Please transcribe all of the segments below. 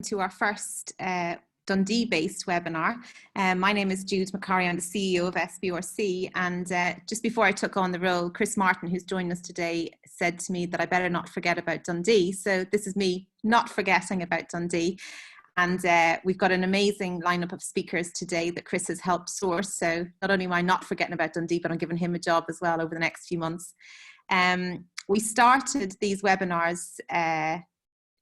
To our first Dundee-based webinar. My name is Jude McCarry. I'm the CEO of SBRC, and just before I took on the role, Chris Martin, who's joined us today, said to me that I better not forget about Dundee. So this is me not forgetting about Dundee. And we've got an amazing lineup of speakers today that Chris has helped source. So not only am I not forgetting about Dundee, but I'm giving him a job as well over the next few months. We started these webinars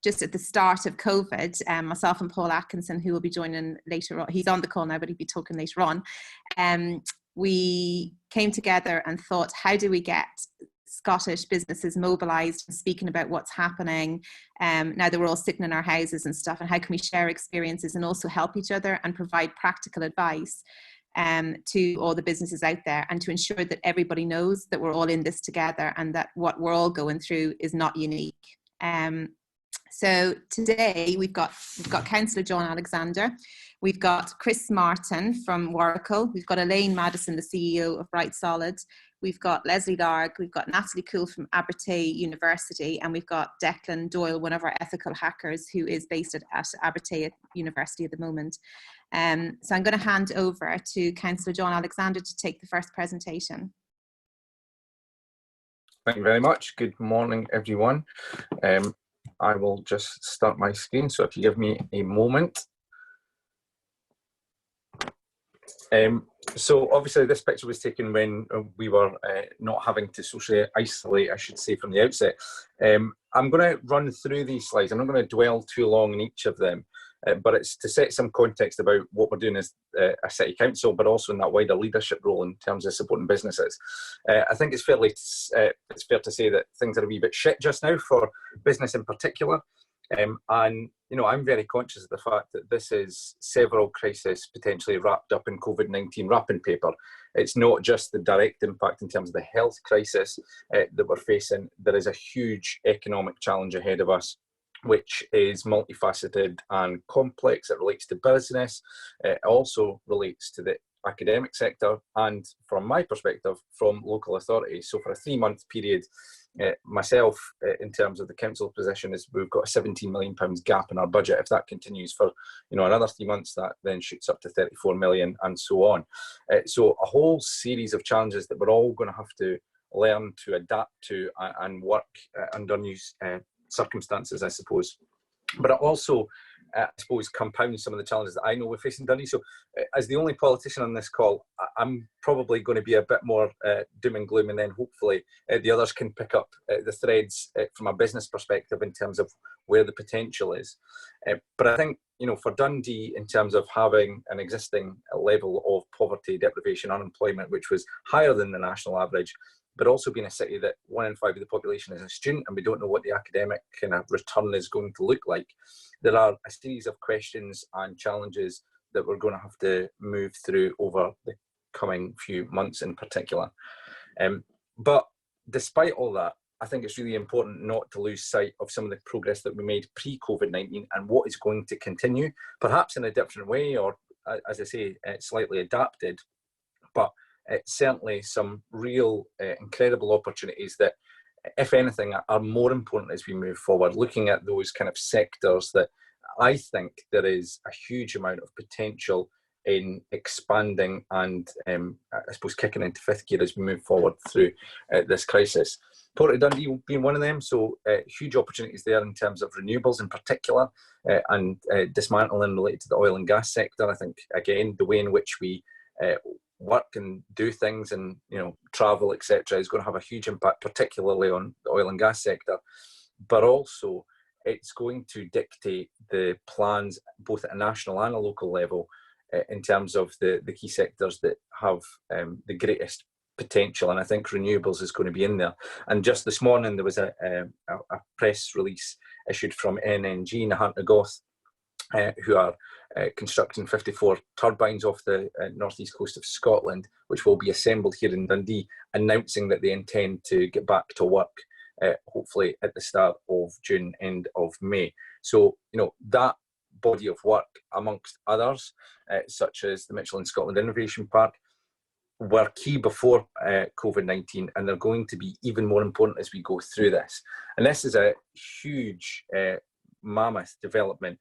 just at the start of COVID. Myself and Paul Atkinson, who will be joining later on, he's on the call now, but he'll be talking later on. We came together and thought, how do we get Scottish businesses mobilised and speaking about what's happening now that we're all sitting in our houses and stuff, and how can we share experiences and also help each other and provide practical advice to all the businesses out there, and to ensure that everybody knows that we're all in this together and that what we're all going through is not unique. So today we've got Councillor John Alexander, we've got Chris Martin from Warrigal, we've got Elaine Madison, the CEO of Bright Solid, we've got Leslie Larg, we've got Natalie Cool from Abertay University, and we've got Declan Doyle, one of our ethical hackers, who is based at Abertay University at the moment. So I'm going to hand over to Councillor John Alexander to take the first presentation. Thank you very much. Good morning, everyone. I will just start my screen, so if you give me a moment. So obviously this picture was taken when we were not having to socially isolate, I should say, from the outset. I'm going to run through these slides. I'm not going to dwell too long in each of them, but it's to set some context about what we're doing as a city council, but also in that wider leadership role in terms of supporting businesses. I think it's fair to say that things are a wee bit shit just now for business in particular. And you know, I'm very conscious of the fact that this is several crises potentially wrapped up in COVID-19 wrapping paper. It's not just the direct impact in terms of the health crisis that we're facing. There is a huge economic challenge ahead of us, which is multifaceted and complex. It relates to business. It also relates to the academic sector, and from my perspective, from local authorities. So for a 3-month period, myself, in terms of the council position, is we've got a £17 million gap in our budget. If that continues for another 3 months, that then shoots up to 34 million, and so on. So a whole series of challenges that we're all going to have to learn to adapt to and work under new circumstances, I suppose. But it also, I suppose, compounds some of the challenges that I know we're facing, Dundee. So as the only politician on this call, I'm probably going to be a bit more doom and gloom, and then hopefully the others can pick up the threads from a business perspective in terms of where the potential is. But I think, for Dundee, in terms of having an existing level of poverty, deprivation, unemployment, which was higher than the national average, but also being a city that 1 in 5 of the population is a student, and we don't know what the academic kind of return is going to look like, there are a series of questions and challenges that we're going to have to move through over the coming few months in particular. But despite all that, I think it's really important not to lose sight of some of the progress that we made pre-COVID-19 and what is going to continue, perhaps in a different way, or, as I say, slightly adapted, but certainly some real incredible opportunities that, if anything, are more important as we move forward, looking at those kind of sectors that I think there is a huge amount of potential in expanding and, I suppose, kicking into fifth gear as we move forward through this crisis. Port of Dundee being one of them, so huge opportunities there in terms of renewables in particular, and dismantling related to the oil and gas sector. I think, again, the way in which we work and do things and travel, etc., is going to have a huge impact, particularly on the oil and gas sector. But also, it's going to dictate the plans both at a national and a local level in terms of the key sectors that have the greatest potential, and I think renewables is going to be in there. And just this morning there was a press release issued from NNG, Nahantagoth, who are constructing 54 turbines off the northeast coast of Scotland, which will be assembled here in Dundee, announcing that they intend to get back to work hopefully at the start of June, end of May. So, that body of work, amongst others, such as the Mitchell and Scotland Innovation Park, were key before COVID-19, and they're going to be even more important as we go through this. And this is a huge, mammoth development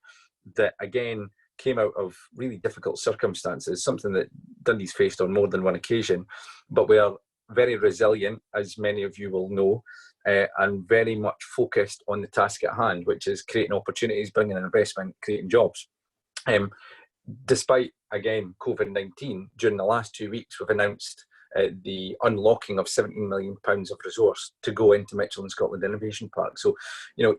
that, again, came out of really difficult circumstances, something that Dundee's faced on more than one occasion, but we are very resilient, as many of you will know, and very much focused on the task at hand, which is creating opportunities, bringing in investment, creating jobs. Despite, again, COVID-19, during the last 2 weeks, we've announced the unlocking of £17 million of resource to go into Mitchell and Scotland Innovation Park. So,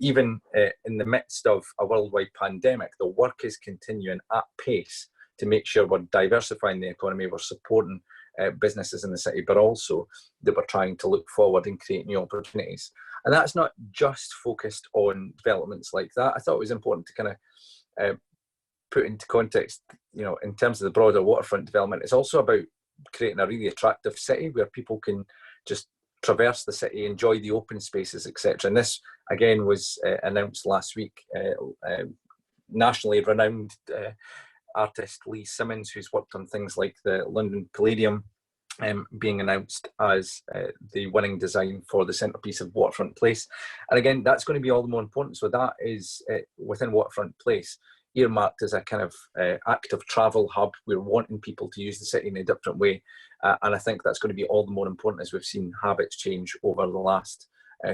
even in the midst of a worldwide pandemic, the work is continuing at pace to make sure we're diversifying the economy, we're supporting businesses in the city, but also that we're trying to look forward and create new opportunities. And that's not just focused on developments like that. I thought it was important to kind of put into context, in terms of the broader waterfront development, it's also about creating a really attractive city where people can just traverse the city, enjoy the open spaces, etc. And this, again, was announced last week. Nationally renowned artist Lee Simmons, who's worked on things like the London Palladium, being announced as the winning design for the centrepiece of Waterfront Place. And again, that's going to be all the more important. So that is within Waterfront Place, earmarked as a kind of active travel hub. We're wanting people to use the city in a different way. And I think that's going to be all the more important as we've seen habits change over the last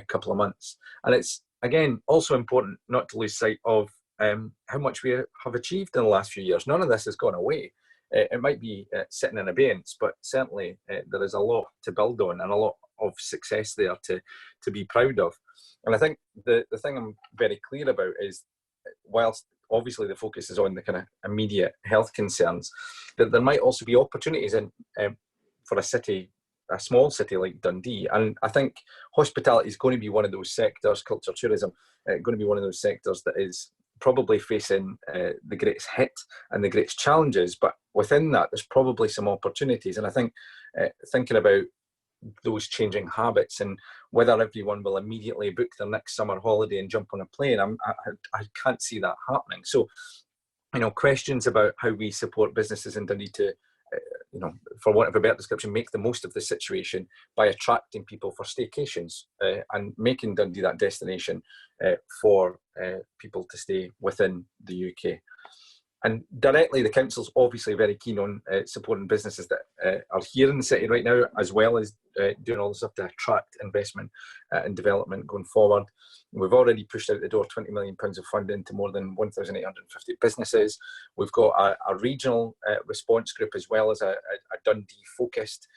couple of months. And it's, again, also important not to lose sight of how much we have achieved in the last few years. None of this has gone away. It might be sitting in abeyance, but certainly there is a lot to build on and a lot of success there to be proud of. And I think the thing I'm very clear about is, whilst obviously the focus is on the kind of immediate health concerns, that there might also be opportunities in for a small city like Dundee. And I think hospitality is going to be one of those sectors, culture, tourism, going to be one of those sectors that is probably facing the greatest hit and the greatest challenges. But within that, there's probably some opportunities. And I think thinking about those changing habits and whether everyone will immediately book their next summer holiday and jump on a plane, I can't see that happening. So, questions about how we support businesses in Dundee to, for want of a better description, make the most of the situation by attracting people for staycations and making Dundee that destination for people to stay within the UK. And directly, the council's obviously very keen on supporting businesses that are here in the city right now, as well as doing all the stuff to attract investment and development going forward. We've already pushed out the door £20 million of funding to more than 1,850 businesses. We've got a regional response group, as well as a Dundee-focused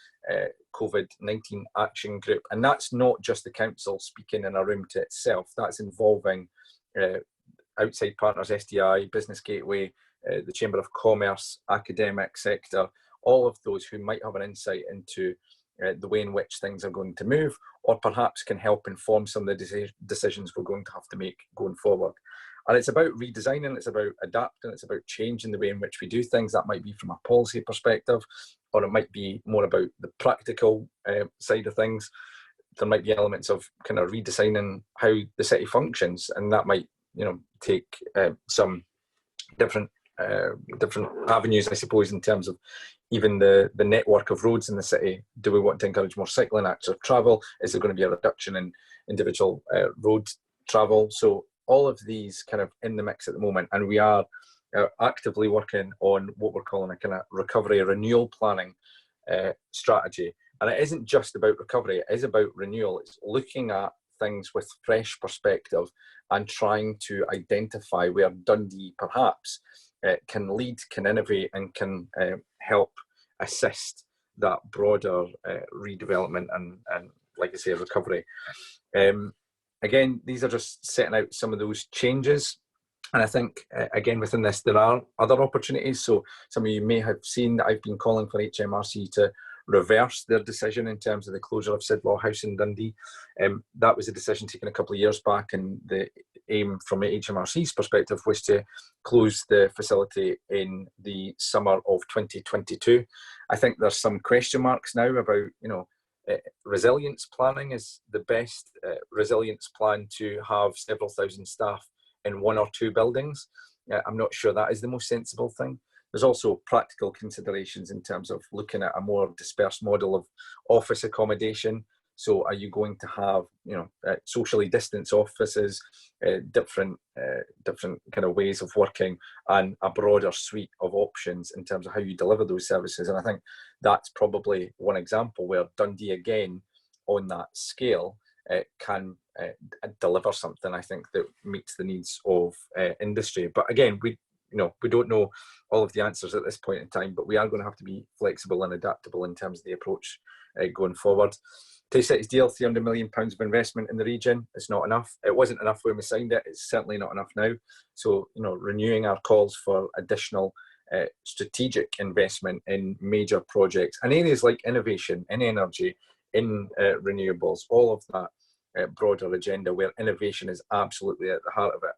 COVID-19 action group. And that's not just the council speaking in a room to itself. That's involving outside partners, SDI, Business Gateway, the Chamber of Commerce, academic sector, all of those who might have an insight into the way in which things are going to move, or perhaps can help inform some of the decisions we're going to have to make going forward. And it's about redesigning, it's about adapting, it's about changing the way in which we do things. That might be from a policy perspective, or it might be more about the practical side of things. There might be elements of kind of redesigning how the city functions, and that might, take some different avenues, I suppose, in terms of even the network of roads in the city. Do we want to encourage more cycling, active travel? Is there going to be a reduction in individual road travel? So all of these kind of in the mix at the moment, and we are actively working on what we're calling a kind of recovery renewal planning strategy. And it isn't just about recovery, it is about renewal. It's looking at things with fresh perspective and trying to identify where Dundee perhaps can lead, can innovate, and can help assist that broader redevelopment and, like I say, recovery. Again, these are just setting out some of those changes. And I think, again, within this, there are other opportunities. So some of you may have seen that I've been calling for HMRC to reverse their decision in terms of the closure of Sidlaw House in Dundee. That was a decision taken a couple of years back, and the aim from HMRC's perspective was to close the facility in the summer of 2022. I think there's some question marks now about, resilience planning. Is the best resilience plan to have several thousand staff in one or two buildings? I'm not sure that is the most sensible thing. There's also practical considerations in terms of looking at a more dispersed model of office accommodation. So are you going to have, socially distanced offices, different kind of ways of working, and a broader suite of options in terms of how you deliver those services? And I think that's probably one example where Dundee, again, on that scale, can deliver something, I think, that meets the needs of industry. But again, we don't know all of the answers at this point in time, but we are going to have to be flexible and adaptable in terms of the approach going forward. Tay-City's deal, £300 million of investment in the region, is not enough. It wasn't enough when we signed it. It's certainly not enough now. So, renewing our calls for additional strategic investment in major projects and areas like innovation, in energy, in renewables, all of that broader agenda where innovation is absolutely at the heart of it.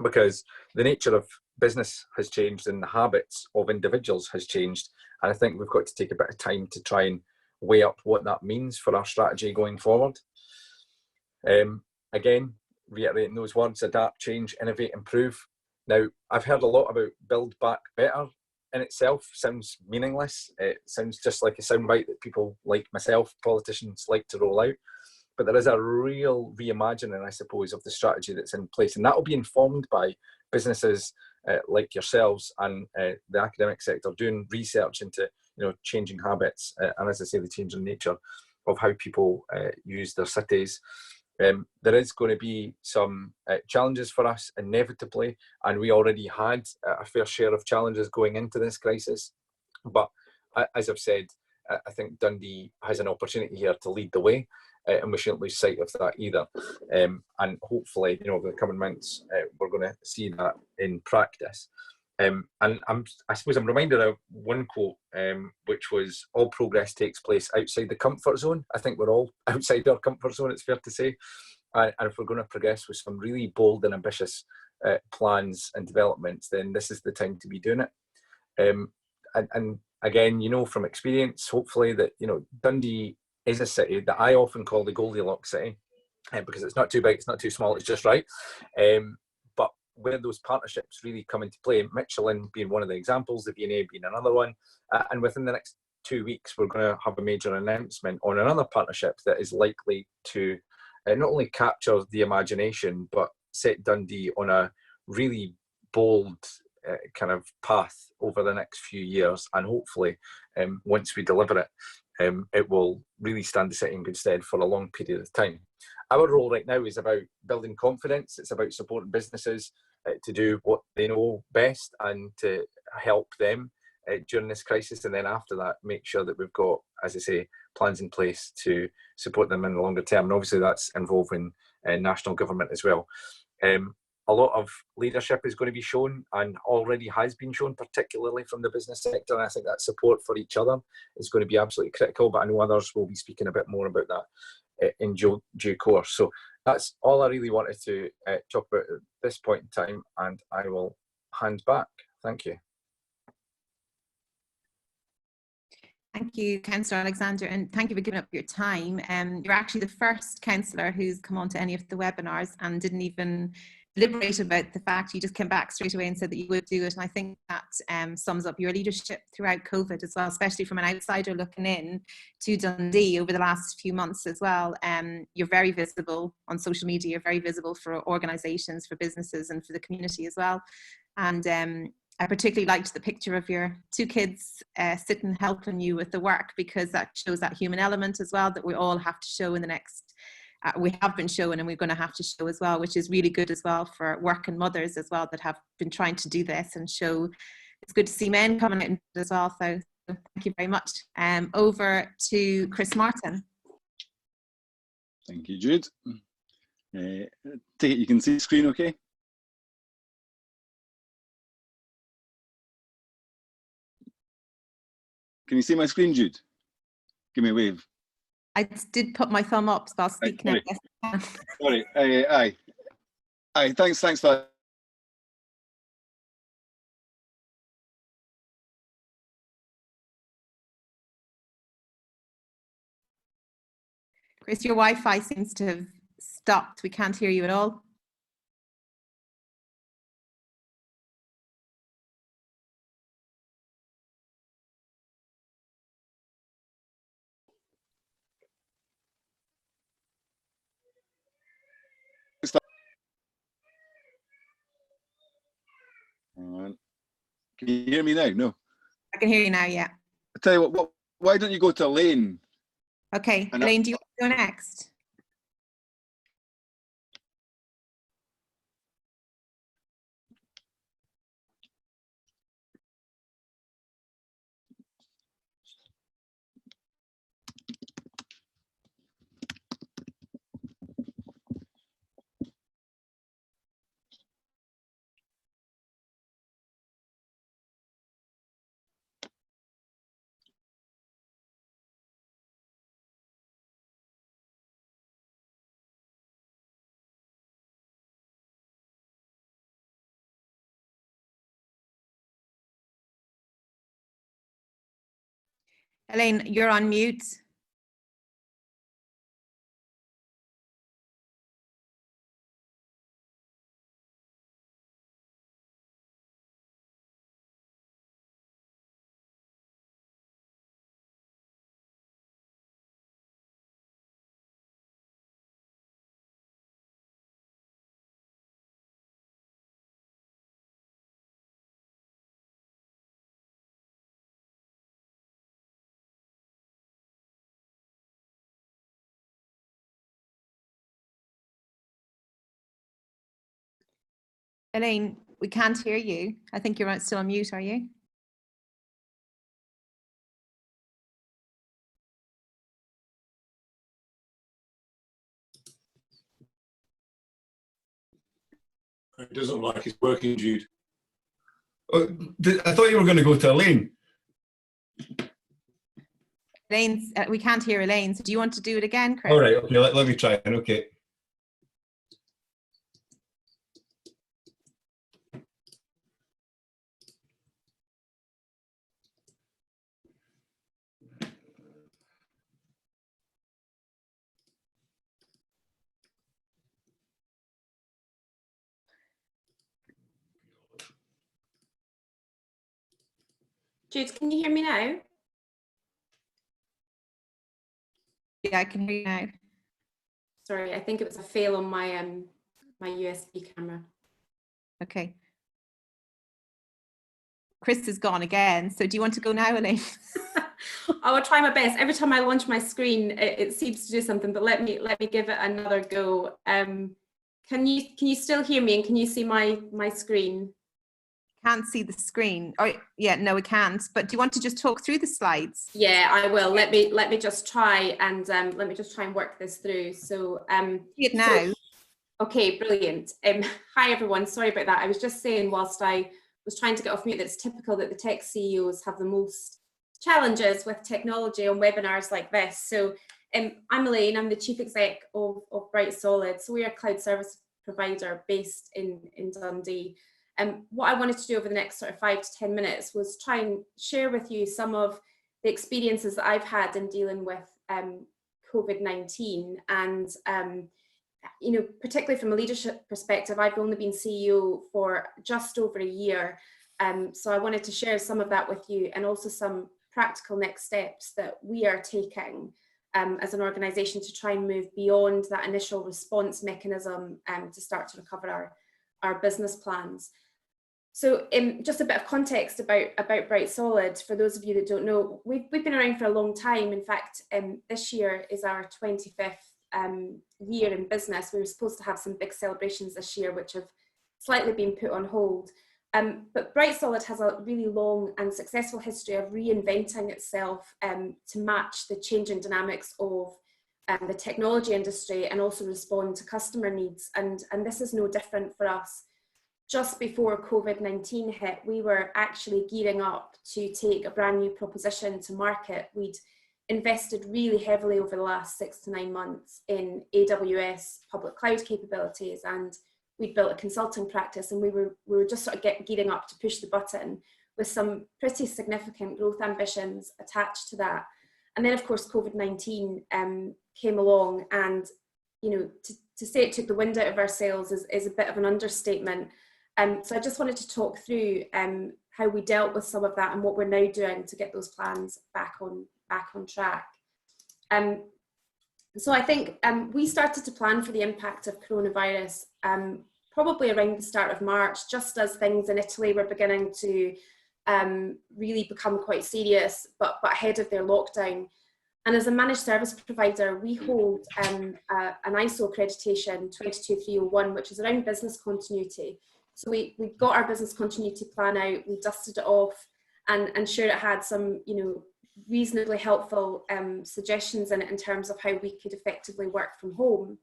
Because the nature of business has changed and the habits of individuals has changed. And I think we've got to take a bit of time to try and weigh up what that means for our strategy going forward. Again, reiterating those words: adapt, change, innovate, improve. Now, I've heard a lot about build back better. In itself sounds meaningless. It sounds just like a soundbite that people like myself, politicians, like to roll out. But there is a real reimagining, I suppose, of the strategy that's in place. And that will be informed by businesses like yourselves and the academic sector doing research into changing habits and, as I say, the changing nature of how people use their cities. There is going to be some challenges for us, inevitably, and we already had a fair share of challenges going into this crisis. But as I've said, I think Dundee has an opportunity here to lead the way, and we shouldn't lose sight of that either. And hopefully, over the coming months, we're going to see that in practice. And I suppose I'm reminded of one quote, which was, "All progress takes place outside the comfort zone." I think we're all outside our comfort zone, it's fair to say. And if we're going to progress with some really bold and ambitious plans and developments, then this is the time to be doing it. And again, from experience, hopefully, that Dundee is a city that I often call the Goldilocks city, because it's not too big, it's not too small, it's just right. But where those partnerships really come into play, Michelin being one of the examples, the V&A being another one, and within the next 2 weeks, we're going to have a major announcement on another partnership that is likely to not only capture the imagination, but set Dundee on a really bold kind of path over the next few years. And hopefully, once we deliver it, it will really stand the city in good stead for a long period of time. Our role right now is about building confidence. It's about supporting businesses to do what they know best and to help them during this crisis. And then after that, make sure that we've got, as I say, plans in place to support them in the longer term. And obviously that's involving national government as well. A lot of leadership is going to be shown and already has been shown, particularly from the business sector. And I think that support for each other is going to be absolutely critical, but I know others will be speaking a bit more about that in due course. So that's all I really wanted to talk about at this point in time, and I will hand back. Thank you. Thank you, Councillor Alexander, and thank you for giving up your time. You're actually the first councillor who's come on to any of the webinars and didn't even deliberate about the fact. You just came back straight away and said that you would do it. And I think that sums up your leadership throughout COVID as well, especially from an outsider looking in to Dundee over the last few months as well. You're very visible on social media, you're very visible for organisations, for businesses and for the community as well. And I particularly liked the picture of your two kids sitting helping you with the work, because that shows that human element as well that we all have to show in the next we have been showing and we're going to have to show as well, which is really good as well for working mothers as well that have been trying to do this and show. It's good to see men coming in as well, so thank you very much. Over to Chris Martin. Thank you, Jude. Take it you can see the screen okay? Can you see my screen, Jude? Give me a wave. I did put my thumb up, so I'll speak now. Sorry. Aye. Thanks for that. Chris, your Wi-Fi seems to have stopped. We can't hear you at all. Can you hear me now? No. I can hear you now, yeah. I tell you what, why don't you go to Elaine? Okay, Elaine, do you want to go next? Elaine, you're on mute. Elaine, we can't hear you. I think you're still on mute, are you? It doesn't look like it's working, Jude. Oh, I thought you were going to go to Elaine. Elaine, we can't hear Elaine. So do you want to do it again, Chris? All right, okay, let me try. Okay. Jude, can you hear me now? Yeah, I can hear you now. Sorry, I think it was a fail on my my USB camera. Okay. Chris is gone again. So do you want to go now, Elaine? I will try my best. Every time I launch my screen, it seems to do something. But let me give it another go. Can you still hear me, and can you see my screen? Can't see the screen. Oh yeah, no, we can't. But do you want to just talk through the slides? Yeah, I will. Let me just try and let me just try and work this through. So See it now. Okay, brilliant. Hi everyone. Sorry about that. I was just saying whilst I was trying to get off mute that it's typical that the tech CEOs have the most challenges with technology on webinars like this. So I'm Elaine. I'm the chief exec of Bright Solid. So we are a cloud service provider based in Dundee. What I wanted to do over the next sort of 5 to 10 minutes was try and share with you some of the experiences that I've had in dealing with COVID-19. And, you know, particularly from a leadership perspective, I've only been CEO for just over a year. So I wanted to share some of that with you, and also some practical next steps that we are taking as an organisation to try and move beyond that initial response mechanism to start to recover our business plans. So just a bit of context about Bright Solid, for those of you that don't know, we've been around for a long time. In fact, this year is our 25th year in business. We were supposed to have some big celebrations this year, which have slightly been put on hold. But Bright Solid has a really long and successful history of reinventing itself to match the changing dynamics of the technology industry, and also respond to customer needs. And this is no different for us. Just before COVID-19 hit, we were actually gearing up to take a brand new proposition to market. We'd invested really heavily over the last 6 to 9 months in AWS public cloud capabilities, and we'd built a consulting practice, and we were just sort of gearing up to push the button with some pretty significant growth ambitions attached to that. And then of course COVID-19 came along, and you know, to say it took the wind out of our sails is a bit of an understatement. So I just wanted to talk through how we dealt with some of that and what we're now doing to get those plans back on track. So I think we started to plan for the impact of coronavirus probably around the start of March, just as things in Italy were beginning to really become quite serious, but ahead of their lockdown. And as a managed service provider, we hold an ISO accreditation 22301, which is around business continuity. So we got our business continuity plan out, we dusted it off, and sure, it had some, you know, reasonably helpful suggestions in it in terms of how we could effectively work from home.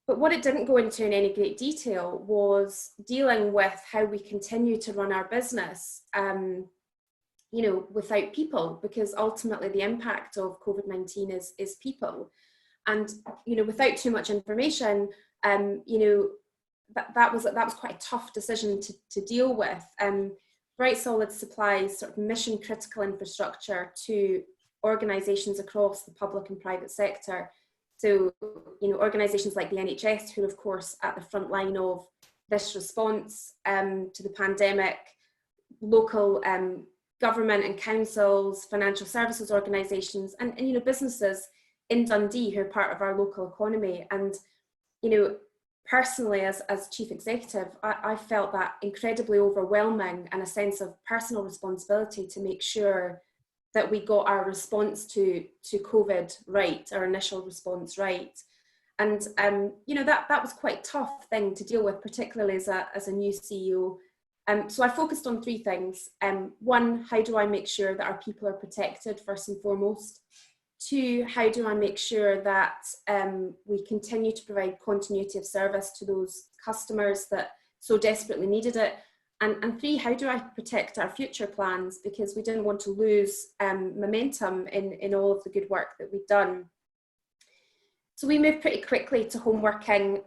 But what it didn't go into in any great detail was dealing with how we continue to run our business, you know, without people, because ultimately the impact of COVID-19 is people. And, you know, without too much information, you know, that was quite a tough decision to deal with. Bright Solid supplies sort of mission critical infrastructure to organisations across the public and private sector. So, you know, organisations like the NHS, who are of course at the front line of this response to the pandemic, local government and councils, financial services organisations, and you know, businesses in Dundee who are part of our local economy. And, you know, personally, as chief executive, I felt that incredibly overwhelming and a sense of personal responsibility to make sure that we got our response to COVID right, our initial response right. And you know, that was quite a tough thing to deal with, particularly as a new CEO. So I focused on three things. One, how do I make sure that our people are protected first and foremost? Two, how do I make sure that we continue to provide continuity of service to those customers that so desperately needed it? And three, how do I protect our future plans? Because we didn't want to lose momentum in all of the good work that we'd done. So we moved pretty quickly to home working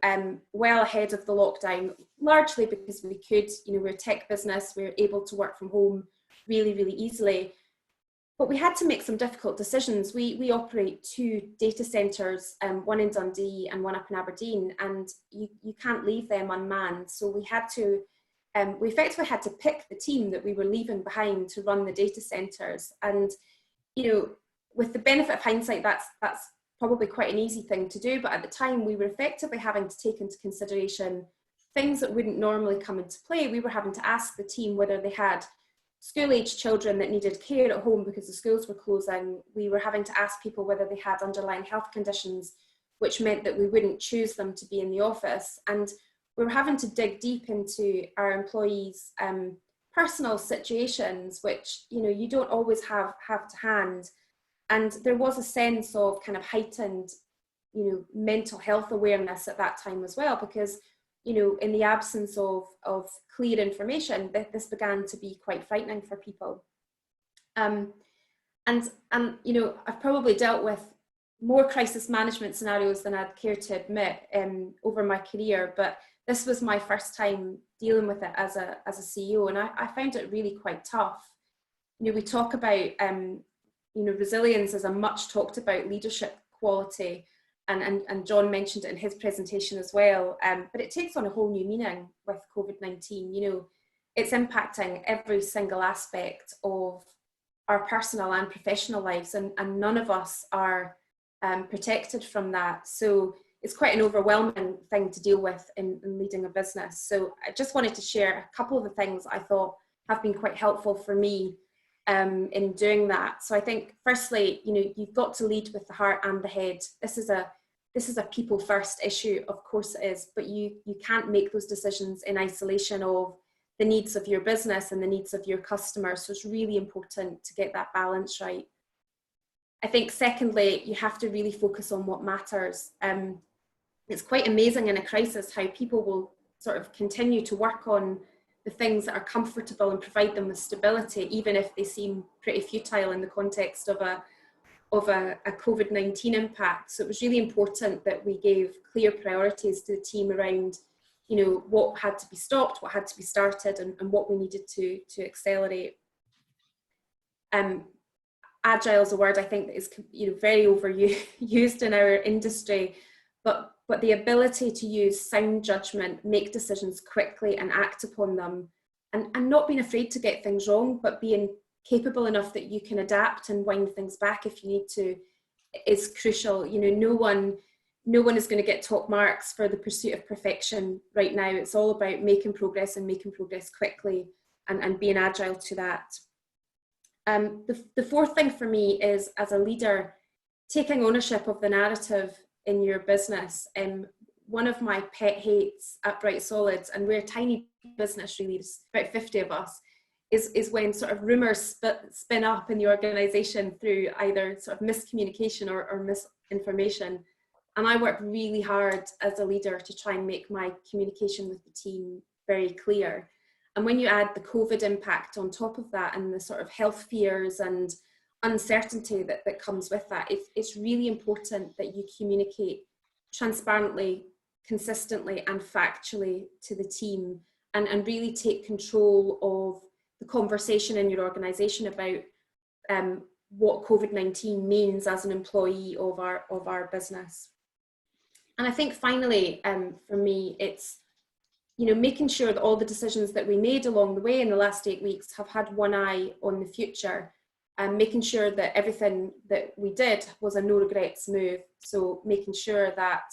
well ahead of the lockdown, largely because we could, you know, we're a tech business, we're able to work from home really, really easily. But we had to make some difficult decisions. We operate two data centres, one in Dundee and one up in Aberdeen, and you can't leave them unmanned. So we had to, we effectively had to pick the team that we were leaving behind to run the data centres. And, you know, with the benefit of hindsight, that's probably quite an easy thing to do. But at the time, we were effectively having to take into consideration things that wouldn't normally come into play. We were having to ask the team whether they had school-aged children that needed care at home because the schools were closing. We were having to ask people whether they had underlying health conditions, which meant that we wouldn't choose them to be in the office. And we were having to dig deep into our employees' personal situations, which, you know, you don't always have to hand. And there was a sense of kind of heightened, you know, mental health awareness at that time as well, because, you know, in the absence of clear information, this began to be quite frightening for people. And you know, I've probably dealt with more crisis management scenarios than I'd care to admit over my career, but this was my first time dealing with it as a CEO, and I found it really quite tough. You know, we talk about you know, resilience is a much talked about leadership quality, and John mentioned it in his presentation as well, but it takes on a whole new meaning with COVID-19. You know, it's impacting every single aspect of our personal and professional lives, and none of us are protected from that. So it's quite an overwhelming thing to deal with in leading a business. So I just wanted to share a couple of the things I thought have been quite helpful for me in doing that. So I think firstly, you know, you've got to lead with the heart and the head. This is a people first issue, of course it is, but you can't make those decisions in isolation of the needs of your business and the needs of your customers. So it's really important to get that balance right. I think secondly, you have to really focus on what matters. It's quite amazing in a crisis how people will sort of continue to work on the things that are comfortable and provide them with stability, even if they seem pretty futile in the context of a COVID-19 impact. So it was really important that we gave clear priorities to the team around, you know, what had to be stopped, what had to be started, and what we needed to accelerate. Agile is a word I think that is, you know, very overused in our industry, but the ability to use sound judgment, make decisions quickly and act upon them, and not being afraid to get things wrong, but being capable enough that you can adapt and wind things back if you need to, is crucial. You know, no one is going to get top marks for the pursuit of perfection right now. It's all about making progress and making progress quickly, and being agile to that. The fourth thing for me is, as a leader, taking ownership of the narrative in your business. One of my pet hates at Bright Solids, and we're a tiny business really, there's about 50 of us, is when sort of rumours spin up in the organisation through either sort of miscommunication or misinformation. And I work really hard as a leader to try and make my communication with the team very clear. And when you add the COVID impact on top of that, and the sort of health fears and uncertainty that comes with that, it's really important that you communicate transparently, consistently and factually to the team, and really take control of the conversation in your organisation about what COVID-19 means as an employee of our business. And I think finally, for me, it's making sure that all the decisions that we made along the way in the last 8 weeks have had one eye on the future, and making sure that everything that we did was a no regrets move. So making sure that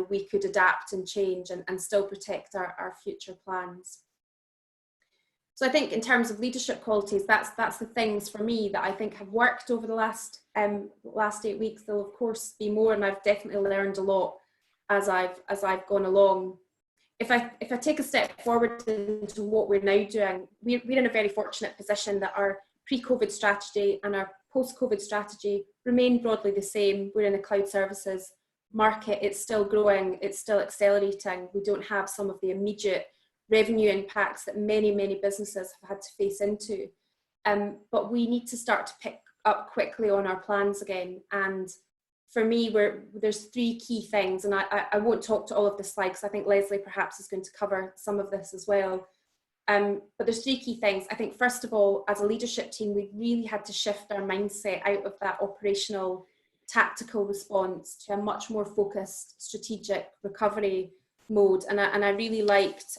we could adapt and change and still protect our future plans. So I think in terms of leadership qualities, that's the things for me that I think have worked over the last 8 weeks. There'll of course be more, and I've definitely learned a lot as I've gone along. If I take a step forward into what we're now doing, we're in a very fortunate position that our pre-COVID strategy and our post-COVID strategy remain broadly the same. We're in a cloud services market. It's still growing. It's still accelerating. We don't have some of the immediate revenue impacts that many businesses have had to face into. But we need to start to pick up quickly on our plans again. And for me, there's 3 key things, and I won't talk to all of the slides. I think Leslie perhaps is going to cover some of this as well. But there's 3 key things. I think first of all, as a leadership team, we really had to shift our mindset out of that operational tactical response to a much more focused strategic recovery mode. And I really liked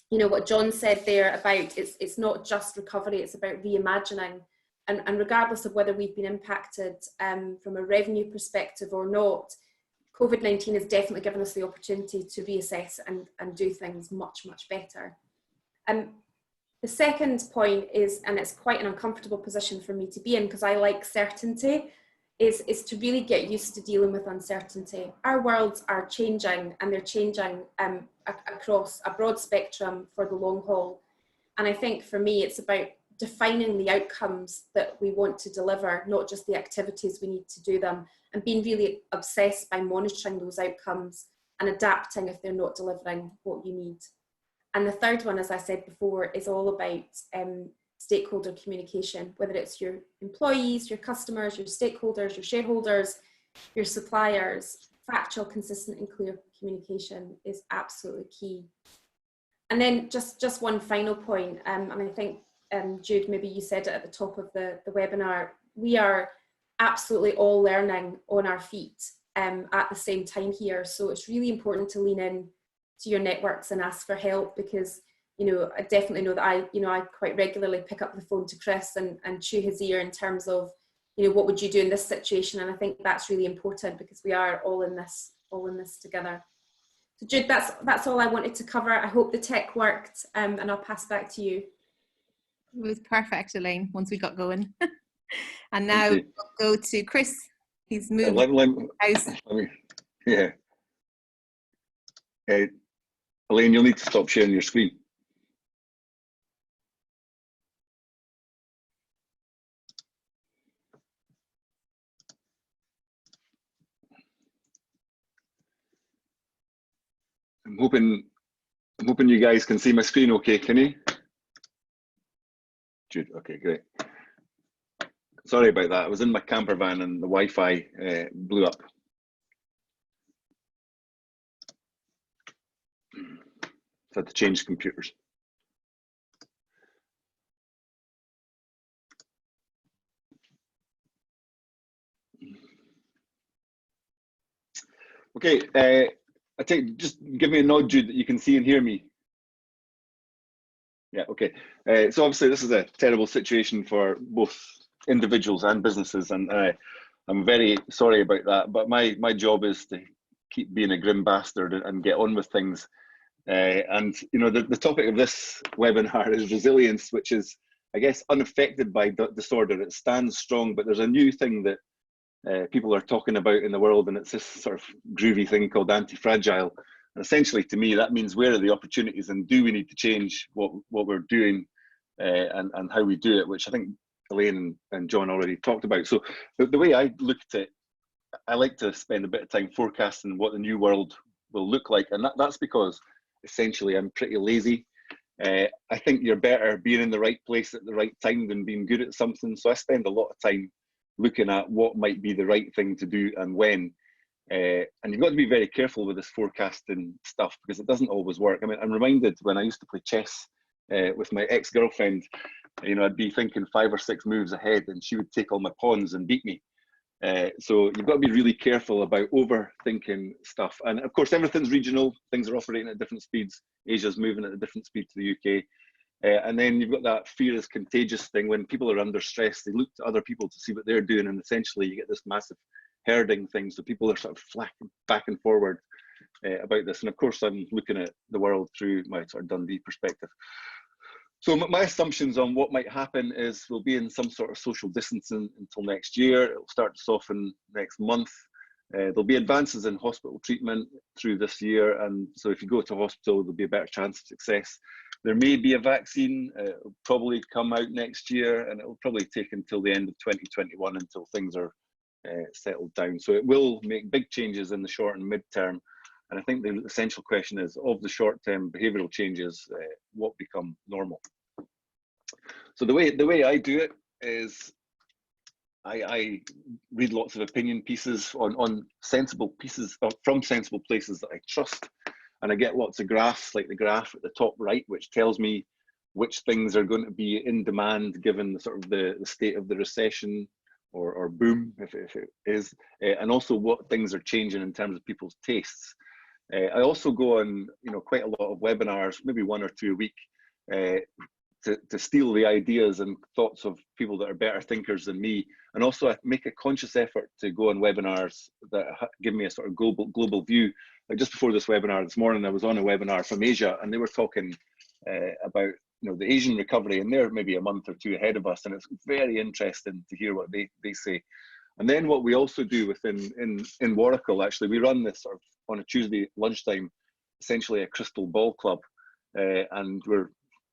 what John said there about it's not just recovery, it's about reimagining. And regardless of whether we've been impacted from a revenue perspective or not, COVID-19 has definitely given us the opportunity to reassess and do things much better. The second point is, and it's quite an uncomfortable position for me to be in because I like certainty, is to really get used to dealing with uncertainty. Our worlds are changing, and they're changing across a broad spectrum for the long haul. And I think for me, it's about defining the outcomes that we want to deliver, not just the activities we need to do them, and being really obsessed by monitoring those outcomes and adapting if they're not delivering what you need. And the third one, as I said before, is all about stakeholder communication, whether it's your employees, your customers, your stakeholders, your shareholders, your suppliers. Factual, consistent and clear communication is absolutely key. And then just one final point, and I think Jude, maybe you said it at the top of the webinar, we are absolutely all learning on our feet at the same time here. So it's really important to lean in to your networks and ask for help, because I definitely know that I quite regularly pick up the phone to Chris and chew his ear in terms of what would you do in this situation. And I think that's really important because we are all in this together. So Jude, that's all I wanted to cover. I hope the tech worked, and I'll pass back to you. It was perfect, Elaine, once we got going. And now we'll go to Chris. He's moved house. Yeah. Elaine, you'll need to stop sharing your screen. I'm hoping you guys can see my screen okay, can you? Jude, okay, great. Sorry about that. I was in my camper van and the Wi-Fi blew up. So I had to change computers. Okay, I think just give me a nod, Jude, that you can see and hear me. Yeah, okay. So obviously this is a terrible situation for both individuals and businesses, and I'm very sorry about that, but my job is to keep being a grim bastard and get on with things. And you know, the topic of this webinar is resilience, which is, I guess, unaffected by disorder. It stands strong, but there's a new thing that people are talking about in the world, and it's this sort of groovy thing called anti-fragile. And essentially, to me, that means where are the opportunities, and do we need to change what we're doing and how we do it, which I think Elaine and John already talked about. So the way I look at it, I like to spend a bit of time forecasting what the new world will look like, and that's because essentially I'm pretty lazy. I think you're better being in the right place at the right time than being good at something. So I spend a lot of time looking at what might be the right thing to do and when. And you've got to be very careful with this forecasting stuff because it doesn't always work. I mean, I'm reminded when I used to play chess with my ex-girlfriend, you know, I'd be thinking 5 or 6 moves ahead and she would take all my pawns and beat me. So you've got to be really careful about overthinking stuff. And of course, everything's regional. Things are operating at different speeds. Asia's moving at a different speed to the UK. And then you've got that fear is contagious thing. When people are under stress, they look to other people to see what they're doing. And essentially you get this massive herding thing. So people are sort of flacking back and forward about this. And of course, I'm looking at the world through my sort of Dundee perspective. So my assumptions on what might happen is we'll be in some sort of social distancing until next year. It'll start to soften next month. There'll be advances in hospital treatment through this year. And so if you go to hospital, there'll be a better chance of success. There may be a vaccine, it'll probably come out next year, and it'll probably take until the end of 2021 until things are settled down. So it will make big changes in the short and mid-term. And I think the essential question is, of the short-term behavioural changes, what become normal? So the way I do it is I read lots of opinion pieces on sensible pieces from sensible places that I trust, and I get lots of graphs, like the graph at the top right, which tells me which things are going to be in demand given the sort of the state of the recession or boom, if it is, and also what things are changing in terms of people's tastes. I also go on, you know, quite a lot of webinars, maybe 1 or 2 a week, to steal the ideas and thoughts of people that are better thinkers than me. And also I make a conscious effort to go on webinars that give me a sort of global view. Like just before this webinar this morning, I was on a webinar from Asia, and they were talking about, you know, the Asian recovery, and they're maybe a month or 2 ahead of us. And it's very interesting to hear what they say. And then what we also do within in Warrigal, actually, we run this sort of on a Tuesday lunchtime, essentially a crystal ball club, and we're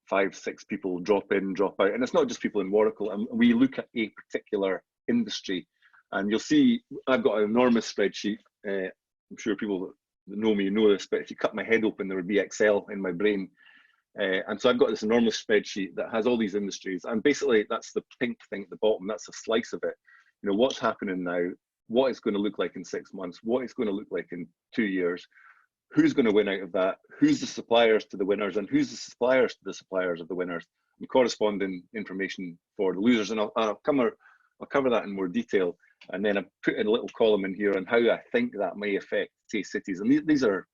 5, 6 people drop in, drop out, and it's not just people in Warrigal. And we look at a particular industry, and you'll see I've got an enormous spreadsheet. I'm sure people that know me know this, but if you cut my head open, there would be Excel in my brain. And so I've got this enormous spreadsheet that has all these industries, and basically that's the pink thing at the bottom. That's a slice of it. You know, what's happening now, what it's going to look like in 6 months, what it's going to look like in 2 years, who's going to win out of that, who's the suppliers to the winners, and who's the suppliers to the suppliers of the winners, and corresponding information for the losers. And I'll cover that in more detail. And then I put in a little column in here on how I think that may affect taste cities. And these are,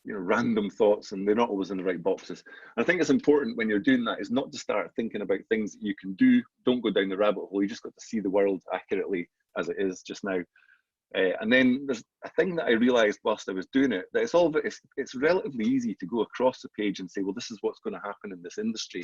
you know, random thoughts, and they're not always in the right boxes. And I think it's important when you're doing that is not to start thinking about things that you can do. Don't go down the rabbit hole. You just got to see the world accurately as it is just now. And then there's a thing that I realized whilst I was doing it, that it's relatively easy to go across the page and say, well, this is what's going to happen in this industry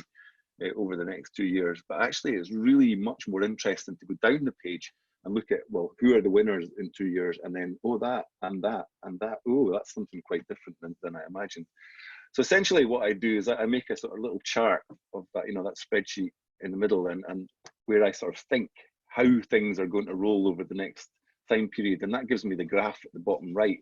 over the next 2 years. But actually, it's really much more interesting to go down the page and look at, well, who are the winners in 2 years? And then, oh, that and that and that. Oh, that's something quite different than I imagined. So essentially what I do is I make a sort of little chart of that, you know, that spreadsheet in the middle, and where I sort of think how things are going to roll over the next time period. And that gives me the graph at the bottom right.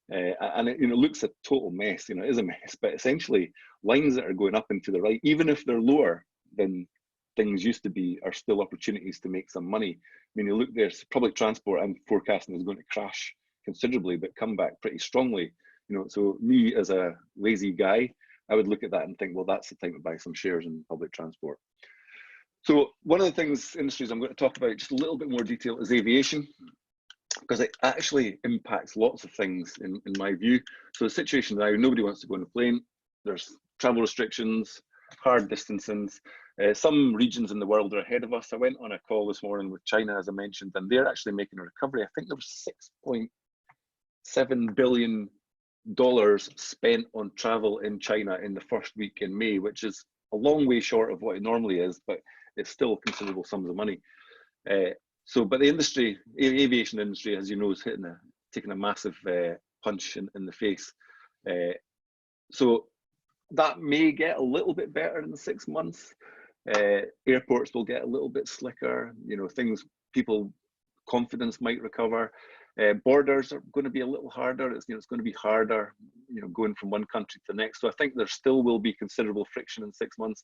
And it, you know, looks a total mess. You know, it is a mess, but essentially lines that are going up and to the right, even if they're lower than things used to be, are still opportunities to make some money. I mean, you look, there's public transport I'm forecasting is going to crash considerably, but come back pretty strongly. You know, so me as a lazy guy, I would look at that and think, well, that's the time to buy some shares in public transport. So one of the industries I'm going to talk about just a little bit more detail is aviation, because it actually impacts lots of things in my view. So the situation now, nobody wants to go on a plane. There's travel restrictions, hard distancing, Some regions in the world are ahead of us. I went on a call this morning with China, as I mentioned, and they're actually making a recovery. I think there was $6.7 billion spent on travel in China in the first week in May, which is a long way short of what it normally is, but it's still considerable sums of money. But the industry, aviation industry, as you know, is taking a massive punch in the face. So that may get a little bit better in 6 months. Airports will get a little bit slicker. Confidence might recover. Borders are going to be a little harder. It's going to be harder, going from one country to the next. So I think there still will be considerable friction in 6 months.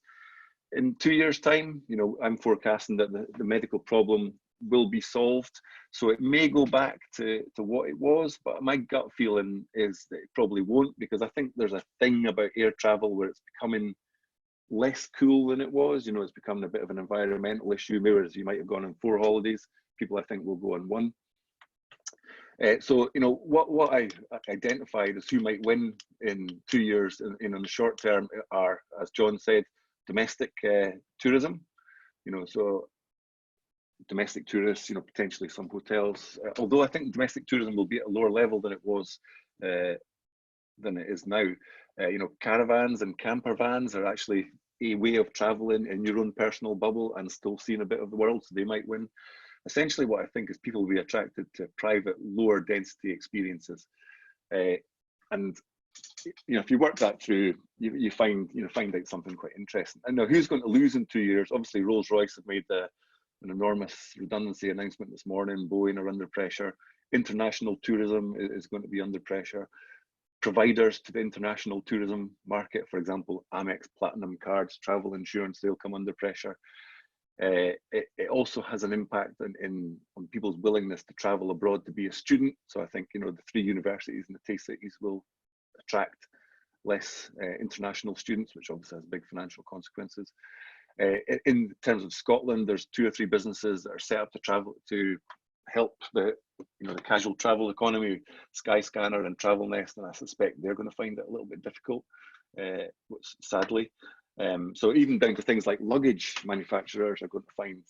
In 2 years' time, I'm forecasting that the medical problem will be solved. So it may go back to what it was, but my gut feeling is that it probably won't, because I think there's a thing about air travel where it's becoming less cool than it was. It's becoming a bit of an environmental issue, whereas you might have gone on 4 holidays. People, I think, will go on 1. So what I identified as who might win in 2 years in the short term are, as John said, domestic tourism. So domestic tourists, potentially some hotels. Although I think domestic tourism will be at a lower level than it was than it is now. Caravans and camper vans are actually a way of traveling in your own personal bubble and still seeing a bit of the world, so they might win. Essentially, what I think is people will be attracted to private, lower density experiences, and if you work that through, you find out something quite interesting. And now, who's going to lose in 2 years? Obviously, Rolls-Royce have made an enormous redundancy announcement this morning. Boeing are under pressure. International tourism is going to be under pressure. Providers to the international tourism market, for example, Amex Platinum cards, travel insurance, they'll come under pressure. It also has an impact on people's willingness to travel abroad to be a student. So I think the 3 universities in the Tay cities will attract less international students, which obviously has big financial consequences. In terms of Scotland, there's 2 or 3 businesses that are set up to help the casual travel economy, Skyscanner and Travel Nest, and I suspect they're going to find it a little bit difficult, sadly. So even down to things like luggage manufacturers are going to find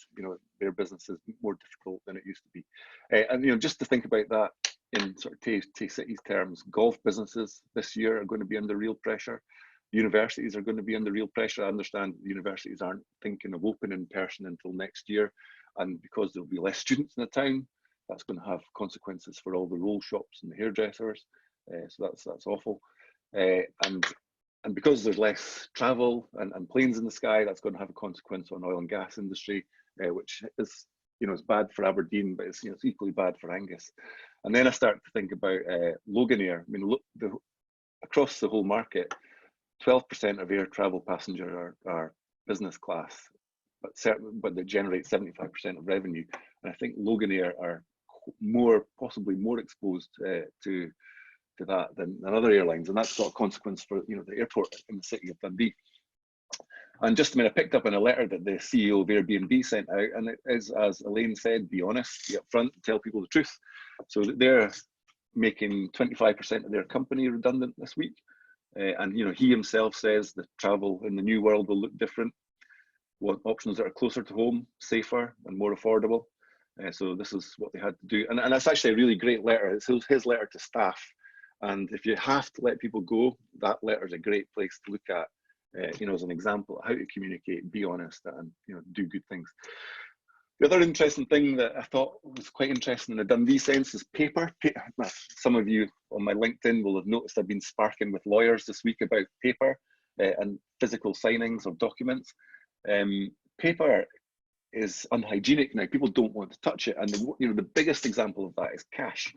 their businesses more difficult than it used to be. And just to think about that in sort of Tay Cities terms, golf businesses this year are going to be under real pressure. Universities are going to be under real pressure. I understand universities aren't thinking of opening in person until next year, and because there'll be less students in the town, that's going to have consequences for all the roll shops and the hairdressers. So that's awful. And because there's less travel and planes in the sky, that's going to have a consequence on oil and gas industry, which is it's bad for Aberdeen, but it's equally bad for Angus. And then I start to think about Loganair. I mean, look, across the whole market, 12% of air travel passengers are business class, but they generate 75% of revenue. And I think Loganair are possibly more exposed to that than other airlines, and that's got a consequence for the airport in the city of Dundee. And I picked up in a letter that the CEO of Airbnb sent out, and it is, as Elaine said, be honest, be upfront, tell people the truth. So they're making 25% of their company redundant this week, and he himself says that travel in the new world will look different. Want options that are closer to home, safer, and more affordable. So this is what they had to do, and that's actually a really great letter. It's his letter to staff. And if you have to let people go, that letter is a great place to look at, as an example of how to communicate, be honest, and do good things. The other interesting thing that I thought was quite interesting in the Dundee sense is paper. Some of you on my LinkedIn will have noticed I've been sparking with lawyers this week about paper and physical signings of documents. Paper is unhygienic now. People don't want to touch it, and the biggest example of that is cash.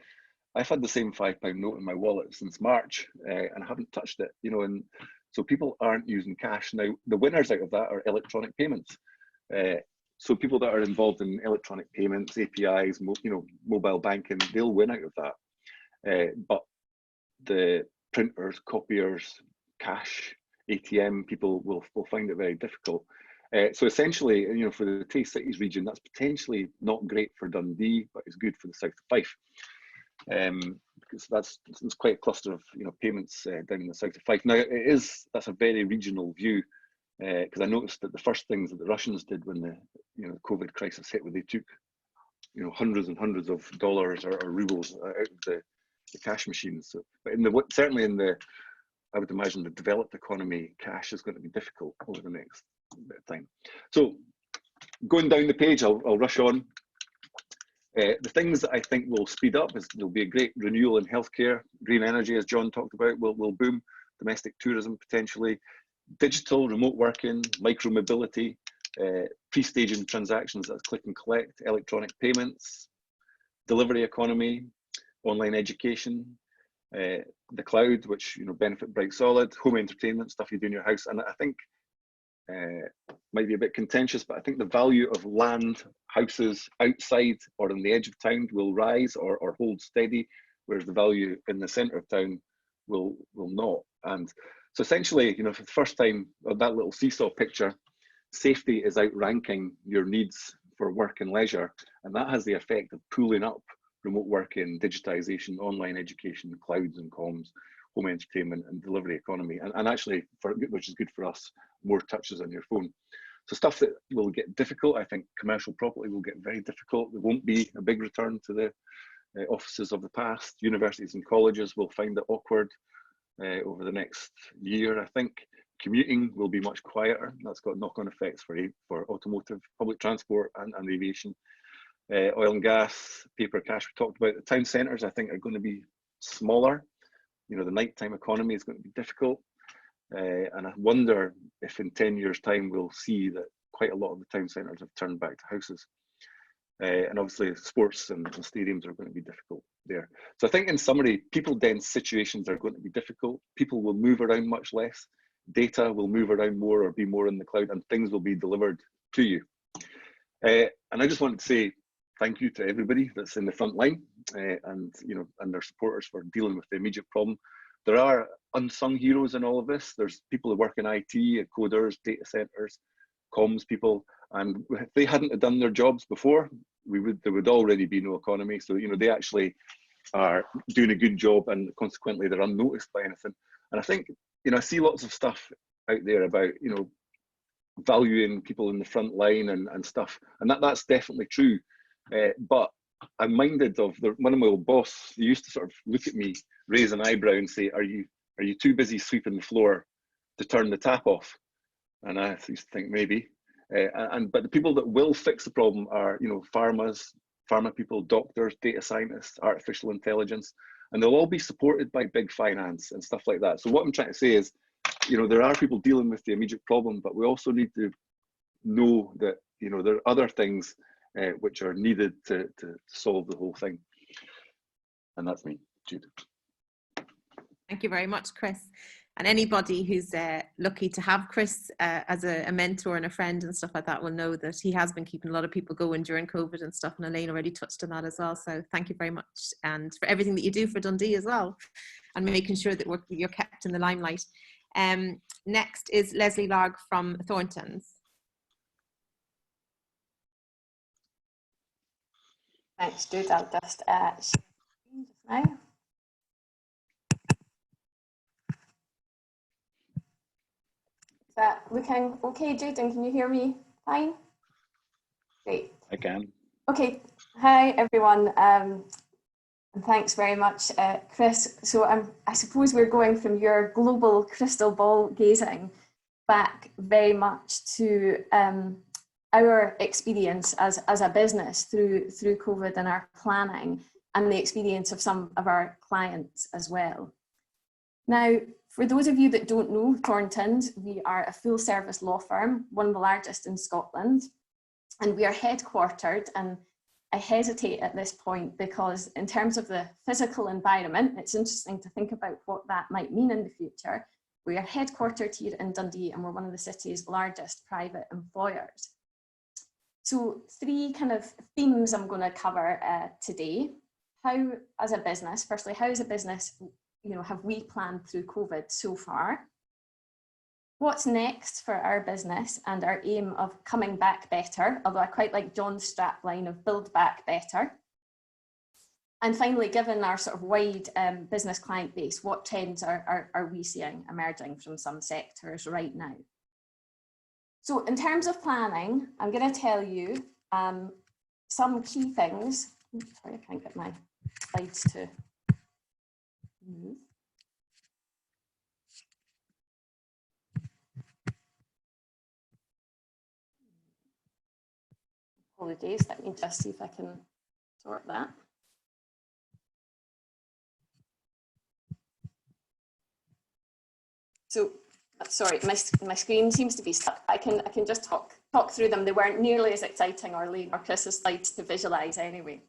I've had the same £5 note in my wallet since March, and I haven't touched it. And so people aren't using cash now. The winners out of that are electronic payments. So people that are involved in electronic payments, APIs, mobile banking, they'll win out of that. But the printers, copiers, cash, ATM people will find it very difficult. So essentially, for the Tay Cities region, that's potentially not great for Dundee, but it's good for the south of Fife. Because that's quite a cluster of payments down in the south of Fife. Now that's a very regional view, because I noticed that the first things that the Russians did when the COVID crisis hit, where they took hundreds and hundreds of dollars or rubles out of the cash machines. So, but certainly in the, I would imagine the developed economy, cash is going to be difficult over the next bit of time. So going down the page, I'll rush on. The things that I think will speed up is there'll be a great renewal in healthcare. Green energy, as John talked about, will boom. Domestic tourism potentially. Digital, remote working, micro mobility, pre-staging transactions, that's click and collect, electronic payments, delivery economy, online education, the cloud, which benefit bright solid, home entertainment, stuff you do in your house. And I think might be a bit contentious, but I think the value of land, houses outside or on the edge of town will rise or hold steady, whereas the value in the centre of town will not. And so essentially, for the first time on that little seesaw picture, safety is outranking your needs for work and leisure, and that has the effect of pulling up remote working, digitization, online education, clouds and comms, home entertainment and delivery economy, and actually, which is good for us, more touches on your phone. So stuff that will get difficult, I think commercial property will get very difficult. There won't be a big return to the offices of the past. Universities and colleges will find it awkward over the next year, I think. Commuting will be much quieter. That's got knock-on effects for automotive, public transport and aviation. Oil and gas, paper cash we talked about. The town centres, I think, are going to be smaller. The nighttime economy is going to be difficult. And I wonder if in 10 years' time we'll see that quite a lot of the town centres have turned back to houses. And obviously sports and stadiums are going to be difficult there. So I think in summary, people-dense situations are going to be difficult. People will move around much less. Data will move around more or be more in the cloud, and things will be delivered to you. And I just want to say thank you to everybody that's in the front line and their supporters for dealing with the immediate problem. There are unsung heroes in all of this. There's people who work in IT, coders, data centers, comms people, and if they hadn't done their jobs before, there would already be no economy. So they actually are doing a good job, and consequently they're unnoticed by anything. And I think I see lots of stuff out there about valuing people in the front line and stuff, and that's definitely true. But I'm minded of one of my old boss. He used to sort of look at me, raise an eyebrow, and say, "Are you too busy sweeping the floor to turn the tap off?" And I used to think maybe. But the people that will fix the problem are pharma people, doctors, data scientists, artificial intelligence, and they'll all be supported by big finance and stuff like that. So what I'm trying to say is, there are people dealing with the immediate problem, but we also need to know that there are other things which are needed to solve the whole thing. And that's me, Jude. Thank you very much, Chris. And anybody who's lucky to have Chris as a mentor and a friend and stuff like that will know that he has been keeping a lot of people going during COVID and stuff. And Elaine already touched on that as well. So thank you very much. And for everything that you do for Dundee as well, and making sure that you're kept in the limelight. Next is Leslie Larg from Thorntons. Thanks, Jude. I'll just share now. Is that looking okay, Jude? And can you hear me fine? Great. I can. Okay. Hi, everyone. And thanks very much, Chris. So I suppose we're going from your global crystal ball gazing back very much to our experience as a business through COVID and our planning, and the experience of some of our clients as well. Now, for those of you that don't know Thorntons, we are a full service law firm, one of the largest in Scotland, and we are headquartered, and I hesitate at this point because in terms of the physical environment, it's interesting to think about what that might mean in the future. We are headquartered here in Dundee, and we're one of the city's largest private employers. So 3 kind of themes I'm going to cover today. How, as a business, firstly, how as a business, have we planned through COVID so far? What's next for our business and our aim of coming back better, although I quite like John's strapline of build back better. And finally, given our sort of wide business client base, what trends are we seeing emerging from some sectors right now? So in terms of planning, I'm going to tell you some key things. Sorry, I can't get my slides to move. Apologies, let me just see if I can sort that. So, sorry, my screen seems to be stuck. I can just talk through them. They weren't nearly as exciting, Arlene or Chris's slides to visualize anyway.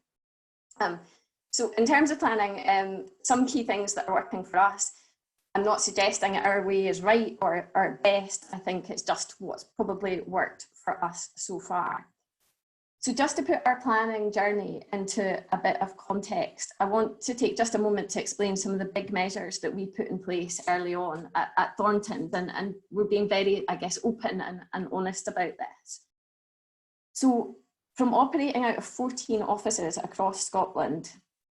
So in terms of planning, some key things that are working for us, I'm not suggesting our way is right or best. I think it's just what's probably worked for us so far. So just to put our planning journey into a bit of context, I want to take just a moment to explain some of the big measures that we put in place early on at Thorntons, and we're being very, I guess, open and honest about this. So from operating out of 14 offices across Scotland,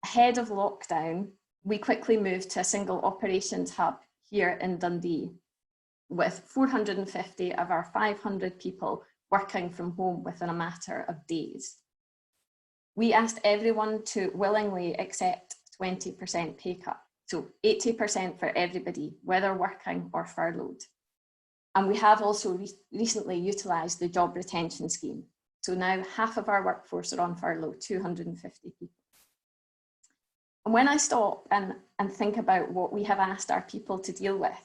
ahead of lockdown, we quickly moved to a single operations hub here in Dundee, with 450 of our 500 people working from home within a matter of days. We asked everyone to willingly accept 20% pay cut, so 80% for everybody, whether working or furloughed. And we have also recently utilised the job retention scheme. So now half of our workforce are on furlough, 250 people. And when I stop and think about what we have asked our people to deal with,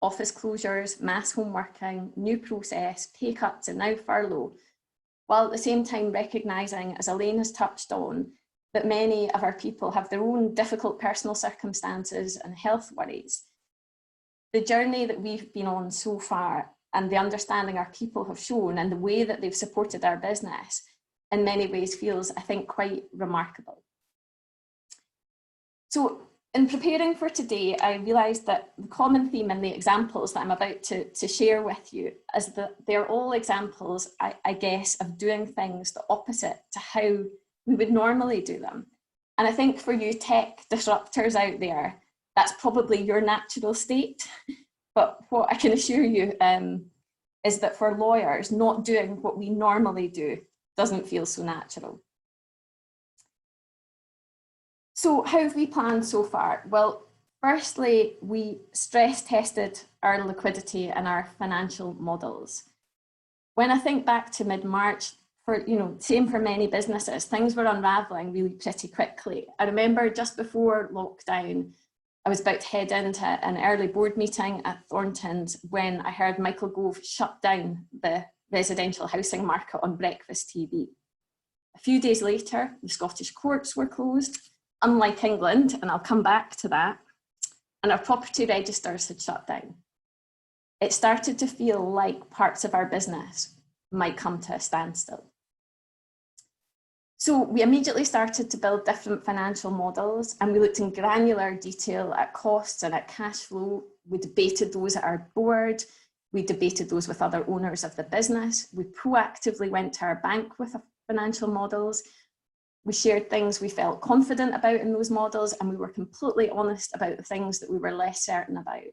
office closures, mass home working, new process, pay cuts and now furlough, while at the same time recognising, as Elaine has touched on, that many of our people have their own difficult personal circumstances and health worries. The journey that we've been on so far and the understanding our people have shown and the way that they've supported our business in many ways feels, I think, quite remarkable. So in preparing for today, I realised that the common theme in the examples that I'm about to share with you is that they're all examples, I guess, of doing things the opposite to how we would normally do them. And I think for you tech disruptors out there, that's probably your natural state. But what I can assure you is that for lawyers, not doing what we normally do doesn't feel so natural. So how have we planned so far? Well, firstly, we stress tested our liquidity and our financial models. When I think back to mid-March, same for many businesses, things were unraveling really pretty quickly. I remember just before lockdown, I was about to head into an early board meeting at Thorntons when I heard Michael Gove shut down the residential housing market on breakfast TV. A few days later, the Scottish courts were closed, unlike England, and I'll come back to that, and our property registers had shut down. It started to feel like parts of our business might come to a standstill. So we immediately started to build different financial models, and we looked in granular detail at costs and at cash flow. We debated those at our board. We debated those with other owners of the business. We proactively went to our bank with financial models. We shared things we felt confident about in those models, and we were completely honest about the things that we were less certain about.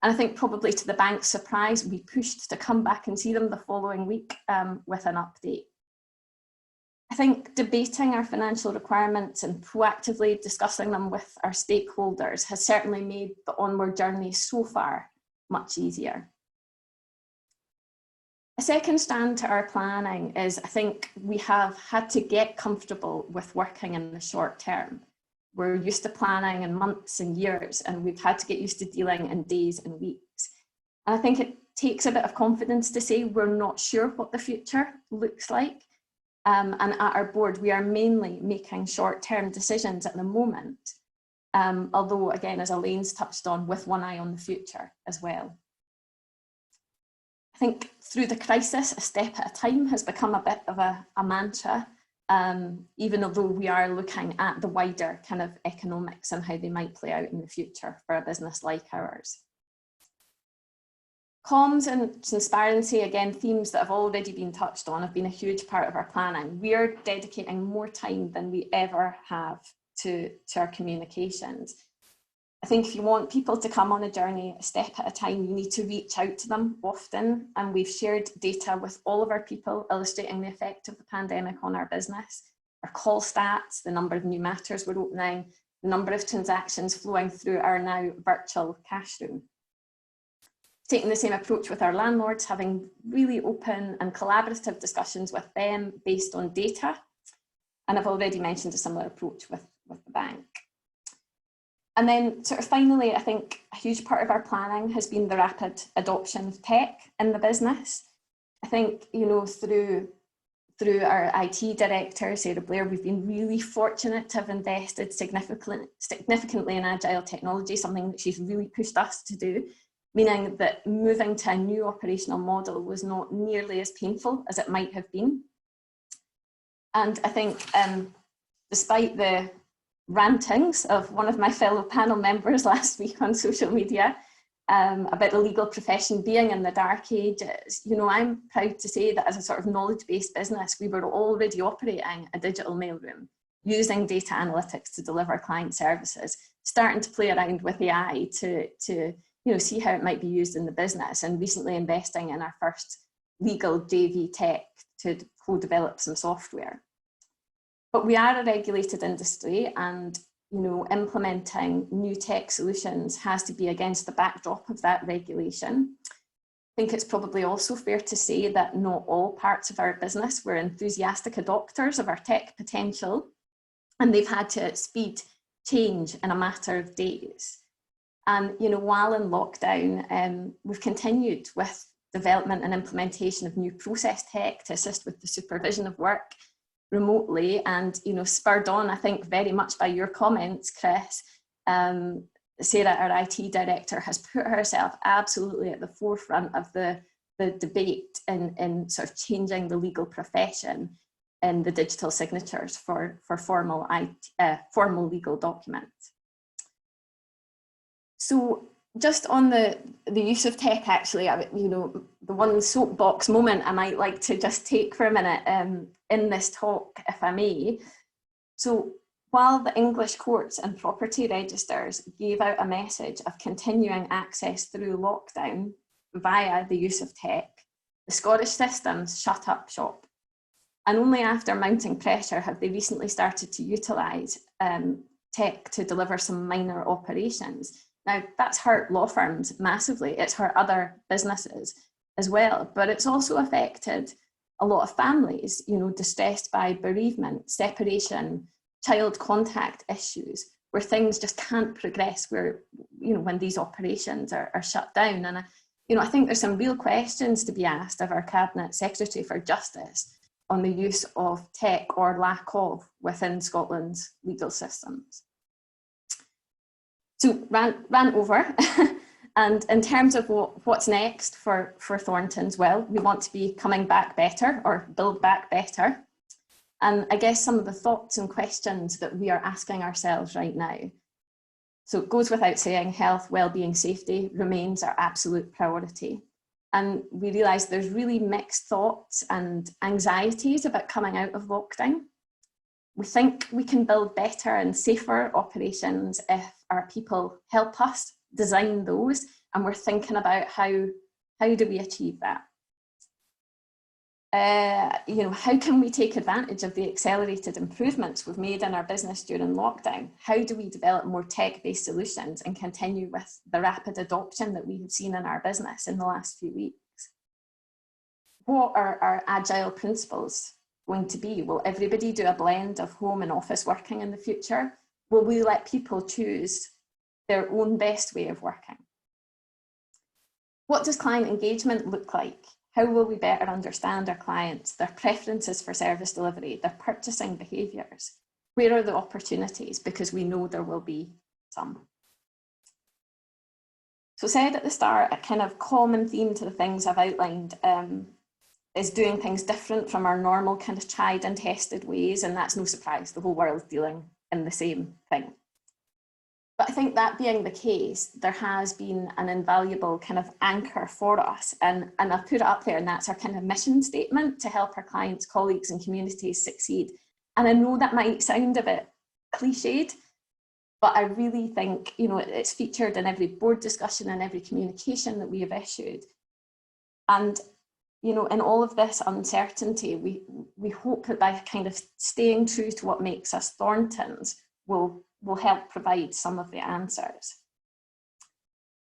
And I think probably to the bank's surprise, we pushed to come back and see them the following week with an update. I think debating our financial requirements and proactively discussing them with our stakeholders has certainly made the onward journey so far much easier. A second strand to our planning is, I think we have had to get comfortable with working in the short term. We're used to planning in months and years, and we've had to get used to dealing in days and weeks. And I think it takes a bit of confidence to say we're not sure what the future looks like. And at our board, we are mainly making short-term decisions at the moment, although, again, as Elaine's touched on, with one eye on the future as well. I think through the crisis, a step at a time has become a bit of a mantra, even although we are looking at the wider kind of economics and how they might play out in the future for a business like ours. Comms and transparency, again, themes that have already been touched on, have been a huge part of our planning. We are dedicating more time than we ever have to our communications. I think if you want people to come on a journey a step at a time, you need to reach out to them often. And we've shared data with all of our people illustrating the effect of the pandemic on our business. Our call stats, the number of new matters we're opening, the number of transactions flowing through our now virtual cash room. Taking the same approach with our landlords, having really open and collaborative discussions with them based on data. And I've already mentioned a similar approach with the bank. And then sort of finally, I think a huge part of our planning has been the rapid adoption of tech in the business. I think, you know, through our IT director, Sarah Blair, we've been really fortunate to have invested significantly in agile technology, something that she's really pushed us to do, meaning that moving to a new operational model was not nearly as painful as it might have been. And I think despite the rantings of one of my fellow panel members last week on social media about the legal profession being in the dark ages, you know, I'm proud to say that as a sort of knowledge-based business, we were already operating a digital mailroom, using data analytics to deliver client services, starting to play around with AI to you know, see how it might be used in the business, and recently investing in our first legal JV tech to co-develop some software. But we are a regulated industry, and you know, implementing new tech solutions has to be against the backdrop of that regulation. I think it's probably also fair to say that not all parts of our business were enthusiastic adopters of our tech potential, and they've had to speed change in a matter of days. And you know, while in lockdown, we've continued with development and implementation of new process tech to assist with the supervision of work remotely, and you know, spurred on, I think, very much by your comments, Chris. Sarah, our IT director, has put herself absolutely at the forefront of the debate in sort of changing the legal profession in the digital signatures for formal legal documents. So just on the use of tech, actually, you know, the one soapbox moment I might like to just take for a minute in this talk, if I may. So while the English courts and property registers gave out a message of continuing access through lockdown via the use of tech, the Scottish systems shut up shop. And only after mounting pressure have they recently started to utilise tech to deliver some minor operations. Now, that's hurt law firms massively. It's hurt other businesses as well, but it's also affected a lot of families, you know, distressed by bereavement, separation, child contact issues, where things just can't progress where, you know, when these operations are shut down. And, you know, I think there's some real questions to be asked of our Cabinet Secretary for Justice on the use of tech or lack of within Scotland's legal systems. So rant over. And in terms of what's next for Thornton's, well, we want to be coming back better, or build back better. And I guess some of the thoughts and questions that we are asking ourselves right now. So it goes without saying, health, well-being, safety remains our absolute priority. And we realise there's really mixed thoughts and anxieties about coming out of lockdown. We think we can build better and safer operations if our people help us design those, and we're thinking about how do we achieve that. You know, how can we take advantage of the accelerated improvements we've made in our business during lockdown? How do we develop more tech-based solutions and continue with the rapid adoption that we have seen in our business in the last few weeks? What are our agile principles going to be? Will everybody do a blend of home and office working in the future? Will we let people choose their own best way of working? What does client engagement look like? How will we better understand our clients, their preferences for service delivery, their purchasing behaviours? Where are the opportunities? Because we know there will be some. So said at the start, a kind of common theme to the things I've outlined is doing things different from our normal kind of tried and tested ways, and that's no surprise, the whole world's dealing in the same thing. But I think that being the case, there has been an invaluable kind of anchor for us, and I've put it up there, and that's our kind of mission statement to help our clients, colleagues and communities succeed. And I know that might sound a bit cliched, But I really think, you know, it's featured in every board discussion and every communication that we have issued. And, you know, in all of this uncertainty, we hope that by kind of staying true to what makes us Thorntons will help provide some of the answers.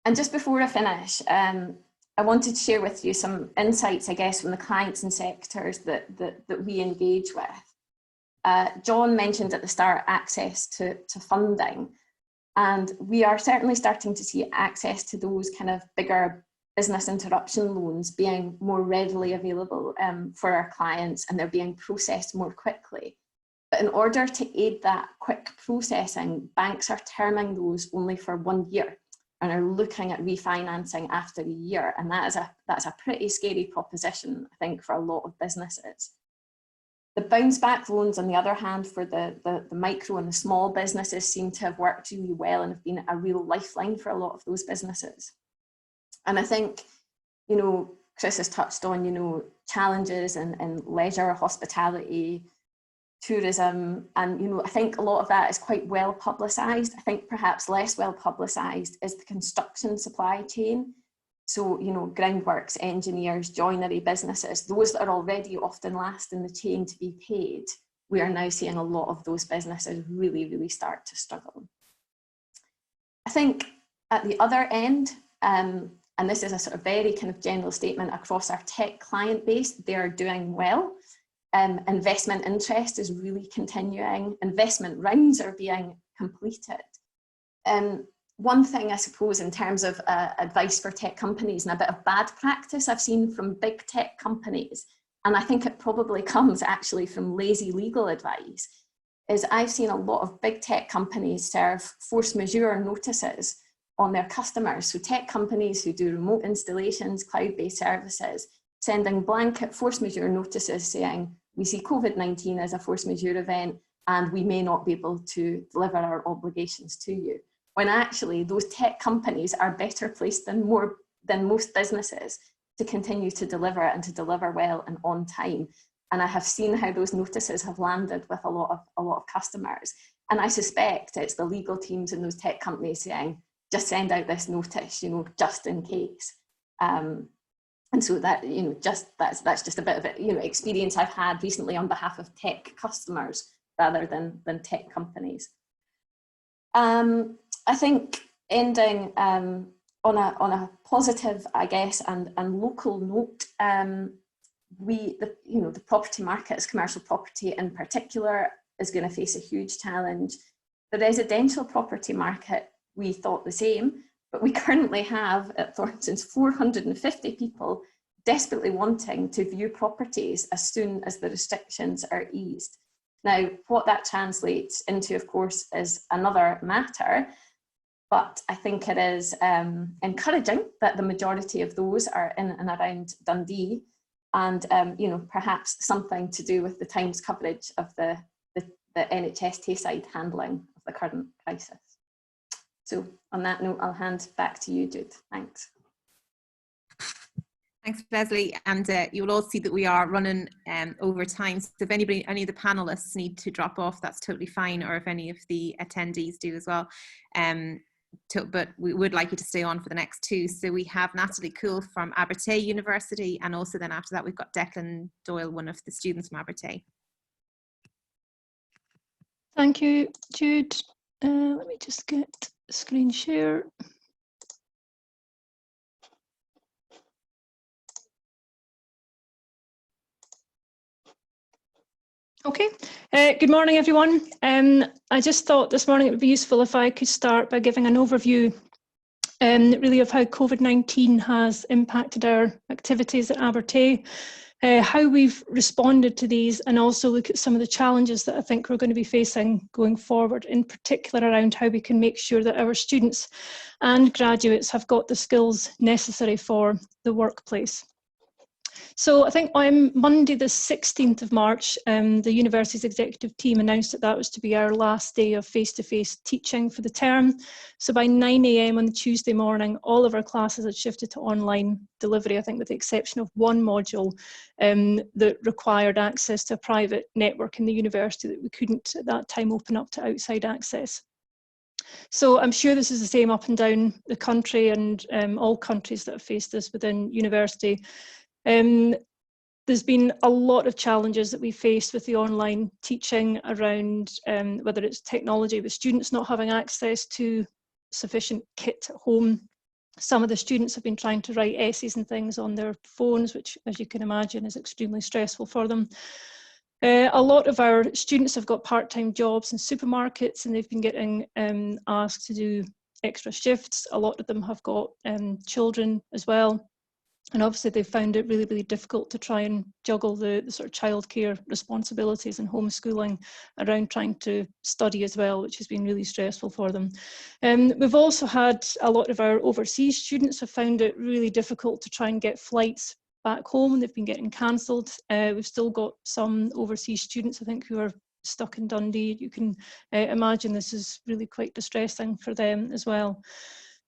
And just before I finish, I wanted to share with you some insights, I guess, from the clients and sectors that we engage with. John mentioned at the start access to funding, and we are certainly starting to see access to those kind of bigger business interruption loans being more readily available for our clients, and they're being processed more quickly. But in order to aid that quick processing, banks are terming those only for 1 year and are looking at refinancing after a year. And that's a pretty scary proposition, I think, for a lot of businesses. The bounce back loans, on the other hand, for the micro and the small businesses seem to have worked really well and have been a real lifeline for a lot of those businesses. And I think, you know, Chris has touched on, you know, challenges in leisure, hospitality, tourism, and, you know, I think a lot of that is quite well publicised. I think perhaps less well publicised is the construction supply chain. So, you know, groundworks, engineers, joinery businesses, those that are already often last in the chain to be paid, we are now seeing a lot of those businesses really, really start to struggle. I think at the other end, and this is a sort of very kind of general statement across our tech client base, they are doing well. Investment interest is really continuing. Investment rounds are being completed. One thing, I suppose, in terms of advice for tech companies and a bit of bad practice I've seen from big tech companies, and I think it probably comes actually from lazy legal advice, is I've seen a lot of big tech companies serve force majeure notices on their customers. So tech companies who do remote installations, cloud-based services, sending blanket force majeure notices saying, we see COVID-19 as a force majeure event and we may not be able to deliver our obligations to you. When actually those tech companies are better placed than most businesses to continue to deliver and to deliver well and on time. And I have seen how those notices have landed with a lot of customers. And I suspect it's the legal teams in those tech companies saying, just send out this notice, you know, just in case. And so that, you know, that's just a bit of it, you know, experience I've had recently on behalf of tech customers rather than tech companies. I think ending on a positive, I guess, and local note, the property markets, commercial property in particular, is going to face a huge challenge. The residential property market, we thought the same, but we currently have at Thorntons 450 people desperately wanting to view properties as soon as the restrictions are eased. Now, what that translates into, of course, is another matter, but I think it is encouraging that the majority of those are in and around Dundee, and you know, perhaps something to do with the Times coverage of the NHS Tayside handling of the current crisis. So on that note, I'll hand back to you, Jude. Thanks. Thanks, Leslie. And you'll all see that we are running over time. So if any of the panelists need to drop off, that's totally fine. Or if any of the attendees do as well. But we would like you to stay on for the next two. So we have Natalie Cool from Abertay University. And also then after that, we've got Declan Doyle, one of the students from Abertay. Thank you, Jude. Let me just get screen share. Okay, good morning everyone. I just thought this morning it would be useful if I could start by giving an overview really of how COVID-19 has impacted our activities at Abertay, how we've responded to these, and also look at some of the challenges that I think we're going to be facing going forward, in particular around how we can make sure that our students and graduates have got the skills necessary for the workplace. So I think on Monday the 16th of March, the university's executive team announced that that was to be our last day of face-to-face teaching for the term. So by 9 AM on the Tuesday morning, all of our classes had shifted to online delivery, I think with the exception of one module that required access to a private network in the university that we couldn't at that time open up to outside access. So I'm sure this is the same up and down the country, and all countries that have faced this within university. There's been a lot of challenges that we faced with the online teaching around whether it's technology, with students not having access to sufficient kit at home. Some of the students have been trying to write essays and things on their phones, which, as you can imagine, is extremely stressful for them. A lot of our students have got part-time jobs in supermarkets, and they've been getting asked to do extra shifts. A lot of them have got children as well. And obviously they've found it really, really difficult to try and juggle the sort of childcare responsibilities and homeschooling around trying to study as well, which has been really stressful for them. We've also had a lot of our overseas students have found it really difficult to try and get flights back home, and they've been getting cancelled. We've still got some overseas students, I think, who are stuck in Dundee. You can imagine this is really quite distressing for them as well.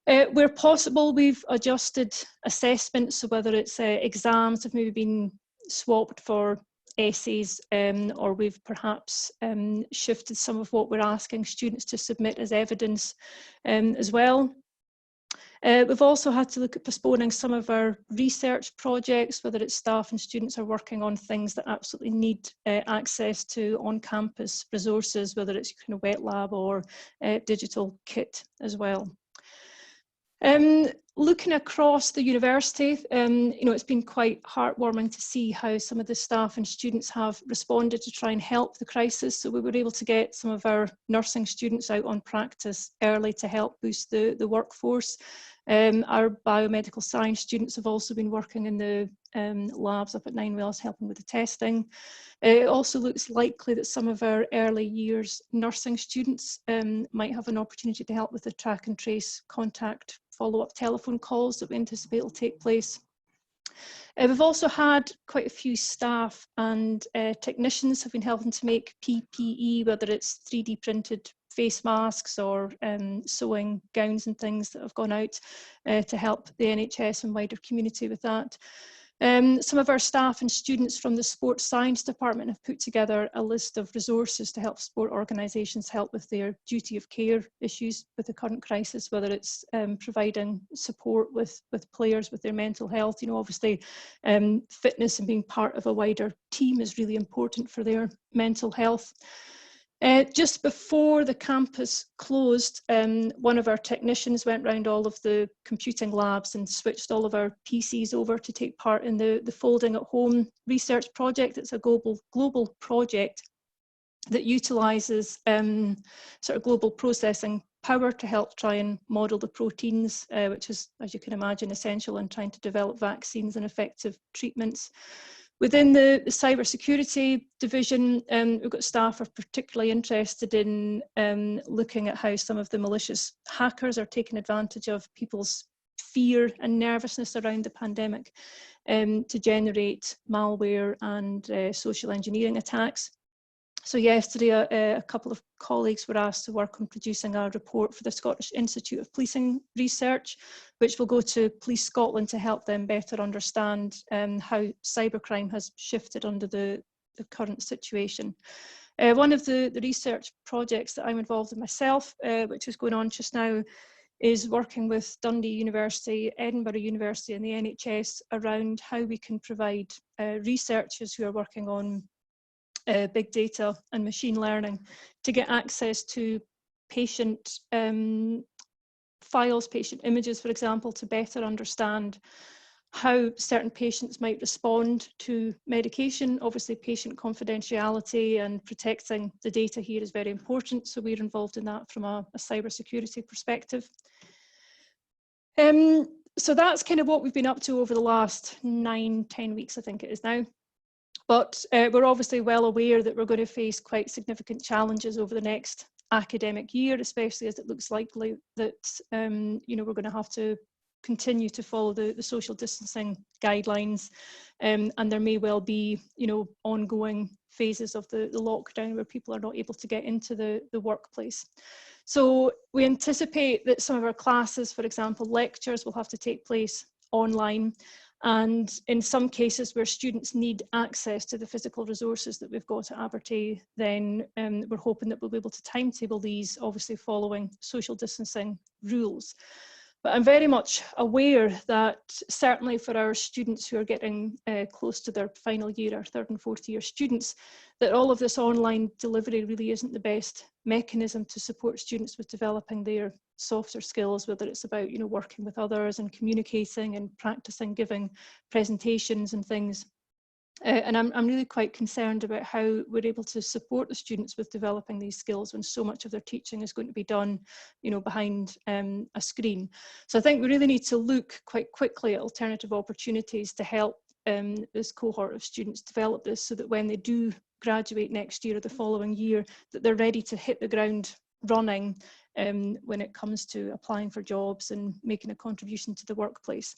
Where possible, we've adjusted assessments, so whether it's exams have maybe been swapped for essays, or we've perhaps shifted some of what we're asking students to submit as evidence as well. We've also had to look at postponing some of our research projects, whether it's staff and students are working on things that absolutely need access to on-campus resources, whether it's kind of wet lab or digital kit as well. Looking across the university, you know, it's been quite heartwarming to see how some of the staff and students have responded to try and help the crisis. So we were able to get some of our nursing students out on practice early to help boost the workforce. Our biomedical science students have also been working in the labs up at Nine Wells helping with the testing. It also looks likely that some of our early years nursing students might have an opportunity to help with the track and trace contact follow-up telephone calls that we anticipate will take place. We've also had quite a few staff and technicians have been helping to make PPE, whether it's 3D printed face masks or sewing gowns and things that have gone out to help the NHS and wider community with that. Some of our staff and students from the sports science department have put together a list of resources to help sport organisations help with their duty of care issues with the current crisis, whether it's providing support with players with their mental health. You know, obviously fitness and being part of a wider team is really important for their mental health. Just before the campus closed, one of our technicians went round all of the computing labs and switched all of our PCs over to take part in the Folding at Home research project. It's a global project that utilises sort of global processing power to help try and model the proteins, which is, as you can imagine, essential in trying to develop vaccines and effective treatments. Within the cybersecurity division, we've got staff who are particularly interested in looking at how some of the malicious hackers are taking advantage of people's fear and nervousness around the pandemic to generate malware and social engineering attacks. So yesterday, a couple of colleagues were asked to work on producing a report for the Scottish Institute of Policing Research, which will go to Police Scotland to help them better understand how cybercrime has shifted under the current situation. One of the research projects that I'm involved in myself, which is going on just now, is working with Dundee University, Edinburgh University and the NHS around how we can provide researchers who are working on big data and machine learning to get access to patient files, patient images, for example, to better understand how certain patients might respond to medication. Obviously, patient confidentiality and protecting the data here is very important, so we're involved in that from a cybersecurity perspective. So that's kind of what we've been up to over the last 9-10 weeks, I think it is now. But we're obviously well aware that we're going to face quite significant challenges over the next academic year, especially as it looks likely that you know, we're going to have to continue to follow the social distancing guidelines, and there may well be, you know, ongoing phases of the lockdown where people are not able to get into the workplace. So we anticipate that some of our classes, for example, lectures, will have to take place online. And in some cases where students need access to the physical resources that we've got at Abertay, then we're hoping that we'll be able to timetable these, obviously following social distancing rules. But I'm very much aware that certainly for our students who are getting close to their final year, our third and fourth year students, that all of this online delivery really isn't the best mechanism to support students with developing their softer skills, whether it's about, you know, working with others and communicating and practicing giving presentations and things. And I'm really quite concerned about how we're able to support the students with developing these skills when so much of their teaching is going to be done, you know, behind a screen. So I think we really need to look quite quickly at alternative opportunities to help this cohort of students develop this, so that when they do graduate next year or the following year, that they're ready to hit the ground running when it comes to applying for jobs and making a contribution to the workplace.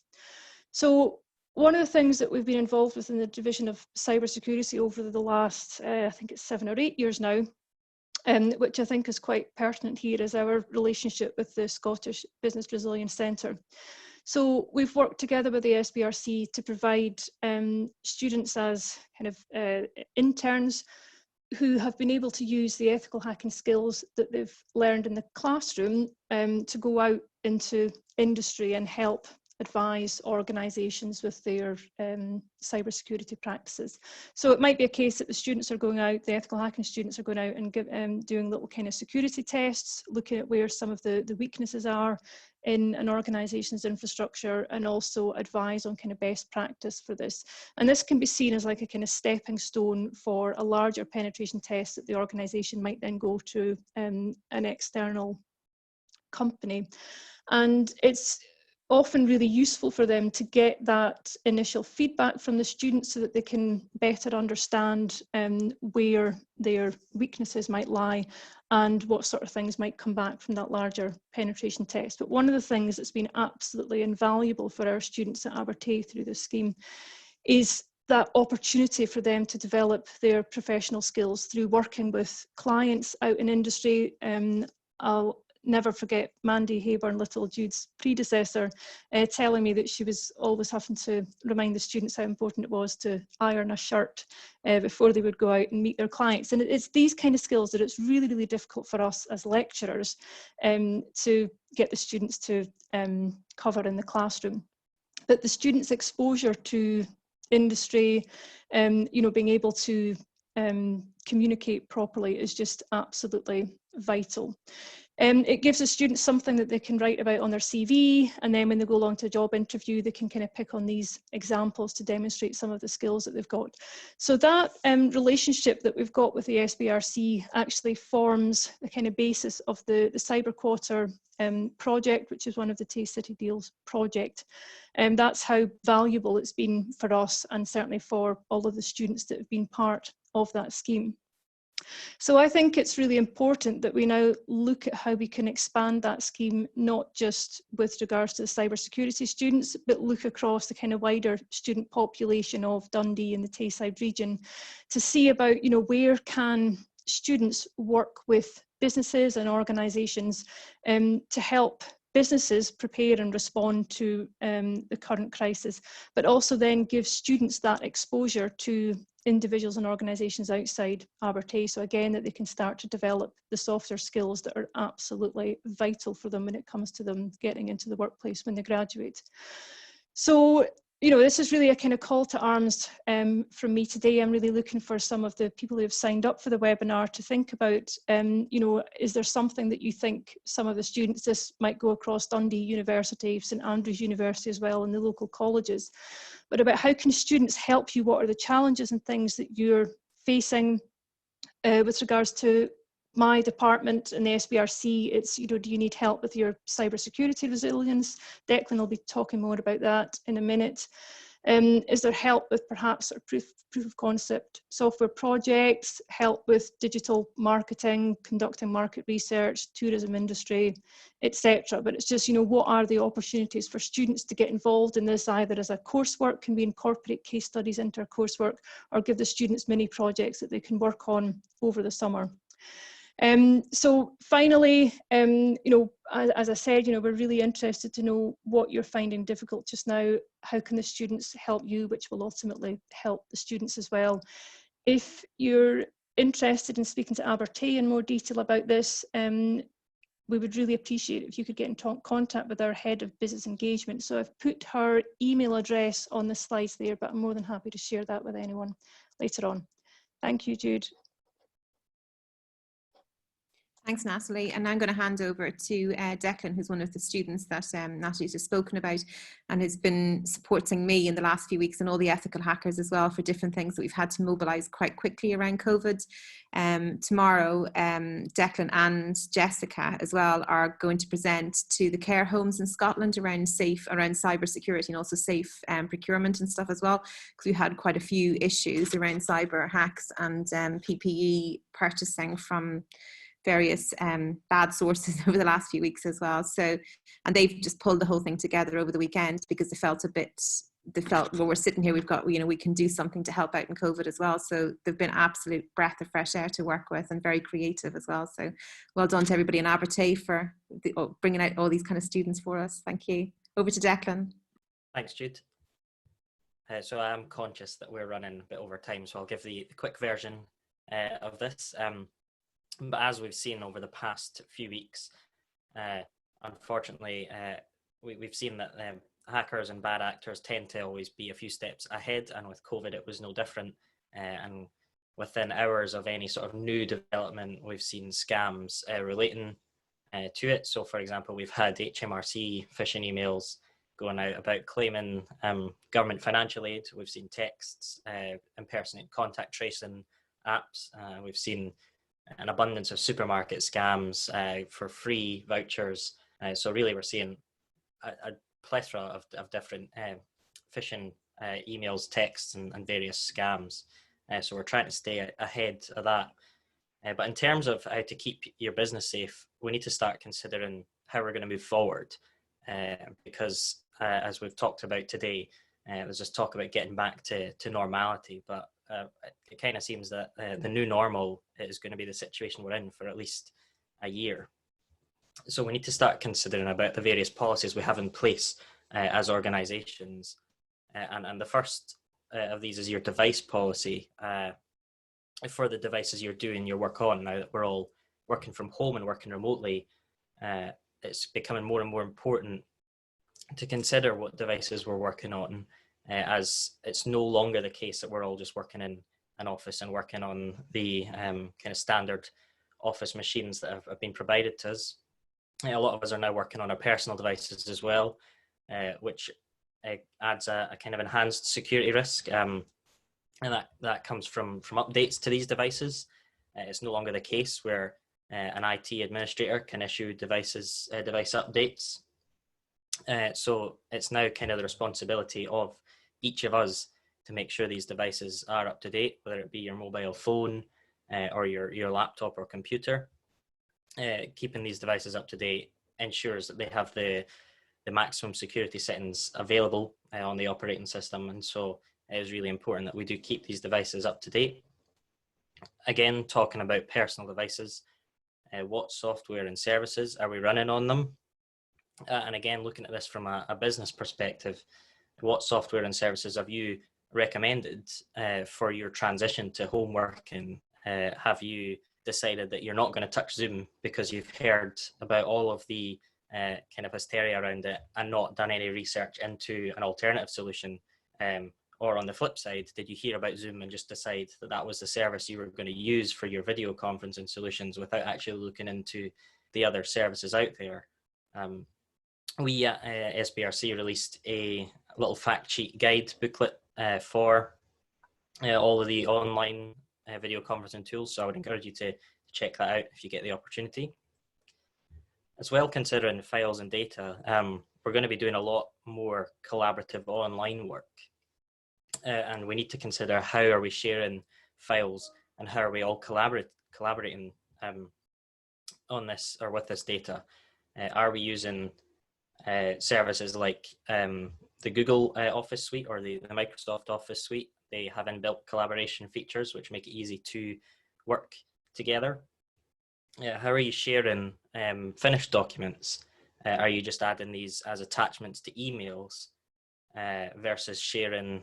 So one of the things that we've been involved with in the division of cybersecurity over the last, I think it's 7 or 8 years now, which I think is quite pertinent here, is our relationship with the Scottish Business Resilience Centre. So we've worked together with the SBRC to provide students as kind of interns who have been able to use the ethical hacking skills that they've learned in the classroom to go out into industry and help advise organisations with their cybersecurity practices. So it might be a case that the students are going out, the ethical hacking students are going out and doing little kind of security tests, looking at where some of the weaknesses are in an organisation's infrastructure, and also advise on kind of best practice for this. And this can be seen as like a kind of stepping stone for a larger penetration test that the organisation might then go to an external company. And it's often really useful for them to get that initial feedback from the students so that they can better understand where their weaknesses might lie and what sort of things might come back from that larger penetration test. But one of the things that's been absolutely invaluable for our students at Abertay through this scheme is that opportunity for them to develop their professional skills through working with clients out in industry. I'll never forget Mandy Hayburn, Little Jude's predecessor, telling me that she was always having to remind the students how important it was to iron a shirt before they would go out and meet their clients. And it's these kind of skills that it's really, really difficult for us as lecturers to get the students to cover in the classroom. But the students' exposure to industry, you know, being able to communicate properly is just absolutely vital. It gives the students something that they can write about on their CV, and then when they go along to a job interview, they can kind of pick on these examples to demonstrate some of the skills that they've got. So that relationship that we've got with the SBRC actually forms the kind of basis of the Cyber Quarter project, which is one of the Tay City Deals project. And that's how valuable it's been for us, and certainly for all of the students that have been part of that scheme. So I think it's really important that we now look at how we can expand that scheme, not just with regards to the cybersecurity students, but look across the kind of wider student population of Dundee and the Tayside region to see about, you know, where can students work with businesses and organisations to help businesses prepare and respond to the current crisis, but also then give students that exposure to individuals and organisations outside Abertay, so again that they can start to develop the softer skills that are absolutely vital for them when it comes to them getting into the workplace when they graduate. So, you know, this is really a kind of call to arms from me today. I'm really looking for some of the people who have signed up for the webinar to think about, you know, is there something that you think some of the students, this might go across Dundee University, St Andrews University as well, and the local colleges, but about how can students help you? What are the challenges and things that you're facing with regards to my department and the SBRC? It's, you know, do you need help with your cybersecurity resilience? Declan will be talking more about that in a minute. Is there help with perhaps a proof of concept software projects, help with digital marketing, conducting market research, tourism industry, etc. But it's just, you know, what are the opportunities for students to get involved in this, either as a coursework, can we incorporate case studies into our coursework, or give the students mini projects that they can work on over the summer. So finally, as I said, we're really interested to know what you're finding difficult just now. How can the students help you, which will ultimately help the students as well. If you're interested in speaking to Abertay in more detail about this, we would really appreciate it if you could get in contact with our Head of Business Engagement. So I've put her email address on the slides there, but I'm more than happy to share that with anyone later on. Thank you, Jude. Thanks, Natalie. And now I'm going to hand over to Declan, who's one of the students that Natalie's just spoken about and has been supporting me in the last few weeks and all the ethical hackers as well for different things that we've had to mobilise quite quickly around COVID. Tomorrow, Declan and Jessica as well are going to present to the care homes in Scotland around cyber security and also safe procurement and stuff as well, because we had quite a few issues around cyber hacks and PPE purchasing from various bad sources over the last few weeks as well. So, and they've just pulled the whole thing together over the weekend because they felt well, we're sitting here, we can do something to help out in COVID as well. So they've been absolute breath of fresh air to work with and very creative as well. So well done to everybody in Abertay for bringing out all these kind of students for us. Thank you. Over to Declan. Thanks, Jude. So I'm conscious that we're running a bit over time, so I'll give the quick version of this. But as we've seen over the past few weeks, unfortunately, we've seen that hackers and bad actors tend to always be a few steps ahead, and with COVID it was no different. And within hours of any sort of new development, we've seen scams relating to it. So for example, we've had HMRC phishing emails going out about claiming government financial aid. We've seen texts, impersonate contact tracing apps. We've seen an abundance of supermarket scams for free vouchers. So really we're seeing a plethora of different phishing emails, texts and various scams. So we're trying to stay ahead of that. But in terms of how to keep your business safe, we need to start considering how we're going to move forward. Because as we've talked about today, there's just talk about getting back to normality, but it kind of seems that the new normal is going to be the situation we're in for at least a year. So we need to start considering about the various policies we have in place as organisations. And the first of these is your device policy for the devices you're doing your work on. Now that we're all working from home and working remotely, it's becoming more and more important to consider what devices we're working on, as it's no longer the case that we're all just working in an office and working on the kind of standard office machines that have been provided to us. A lot of us are now working on our personal devices as well, which adds a kind of enhanced security risk, and that comes from updates to these devices. It's no longer the case where an IT administrator can issue device updates. So it's now kind of the responsibility of each of us to make sure these devices are up to date, whether it be your mobile phone or your laptop or computer. Keeping these devices up to date ensures that they have the maximum security settings available on the operating system, and so it is really important that we do keep these devices up to date. Again, talking about personal devices, what software and services are we running on them? And again, looking at this from a business perspective, what software and services have you recommended for your transition to home working? Have you decided that you're not going to touch Zoom because you've heard about all of the kind of hysteria around it and not done any research into an alternative solution? Or on the flip side, did you hear about Zoom and just decide that that was the service you were going to use for your video conferencing solutions without actually looking into the other services out there? We at SBRC released a little fact sheet guide booklet for all of the online video conferencing tools, so I would encourage you to check that out if you get the opportunity. As well, considering files and data, we're going to be doing a lot more collaborative online work, and we need to consider how are we sharing files and how are we all collaborating on this or with this data. Are we using services like the Google Office suite or the Microsoft Office suite? They have inbuilt collaboration features which make it easy to work together. Yeah, how are you sharing finished documents? Are you just adding these as attachments to emails versus sharing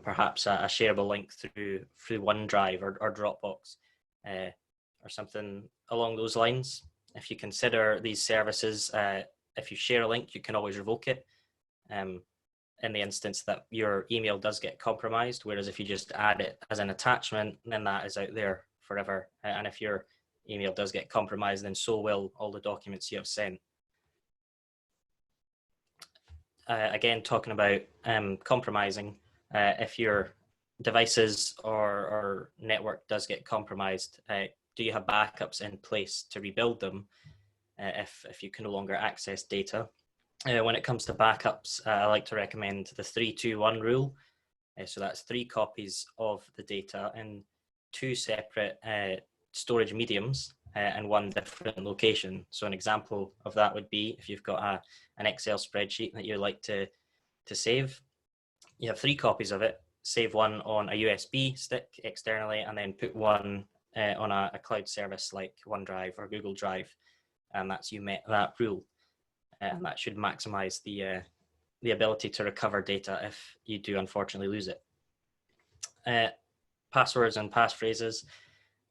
perhaps a shareable link through OneDrive or Dropbox or something along those lines? If you consider these services, if you share a link, you can always revoke it in the instance that your email does get compromised, whereas if you just add it as an attachment, then that is out there forever. And if your email does get compromised, then so will all the documents you have sent. Again, talking about compromising, if your devices or network does get compromised, do you have backups in place to rebuild them if you can no longer access data? When it comes to backups, I like to recommend the 3-2-1 rule. So that's 3 copies of the data in 2 separate storage mediums and 1 different location. So an example of that would be if you've got an Excel spreadsheet that you like to save, you have 3 copies of it, save 1 on a USB stick externally, and then put 1 on a cloud service like OneDrive or Google Drive, and that's you met that rule. And that should maximize the ability to recover data if you do unfortunately lose it. Passwords and passphrases.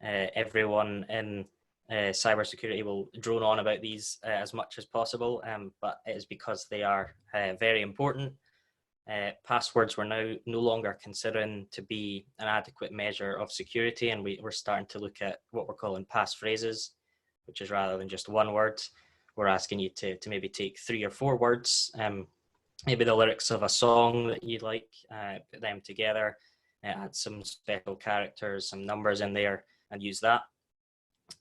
Everyone in cybersecurity will drone on about these as much as possible, but it is because they are very important. Passwords we're now no longer considering to be an adequate measure of security, and we're starting to look at what we're calling passphrases, which is rather than just 1 word, we're asking you to maybe take 3 or 4 words, maybe the lyrics of a song that you'd like, put them together, add some special characters, some numbers in there, and use that.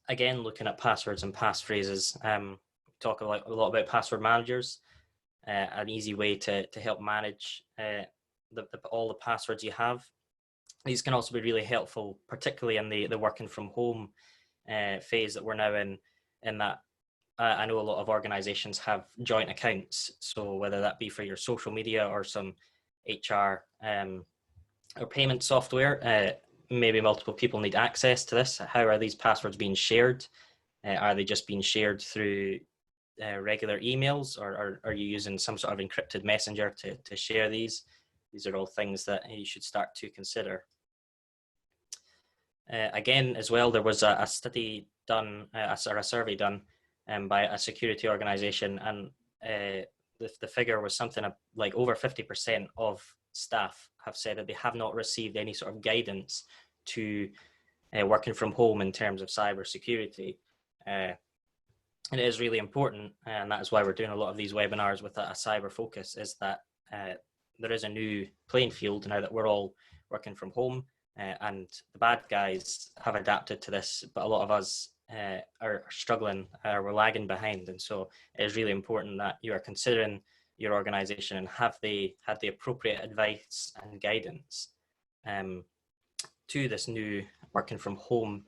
Again, looking at passwords and passphrases, talk a lot about password managers, an easy way to help manage all the passwords you have. These can also be really helpful, particularly in the working from home phase that we're now in that I know a lot of organizations have joint accounts. So whether that be for your social media or some HR or payment software, maybe multiple people need access to this. How are these passwords being shared? Are they just being shared through regular emails, or are you using some sort of encrypted messenger to share these? These are all things that you should start to consider. Again, as well, there was a study done, a survey done by a security organization, and the figure was something like over 50% of staff have said that they have not received any sort of guidance to working from home in terms of cyber security. And it is really important, and that is why we're doing a lot of these webinars with a cyber focus, is that there is a new playing field now that we're all working from home, and the bad guys have adapted to this, but a lot of us are struggling, we're lagging behind. And so it is really important that you are considering your organization and have the appropriate advice and guidance to this new working from home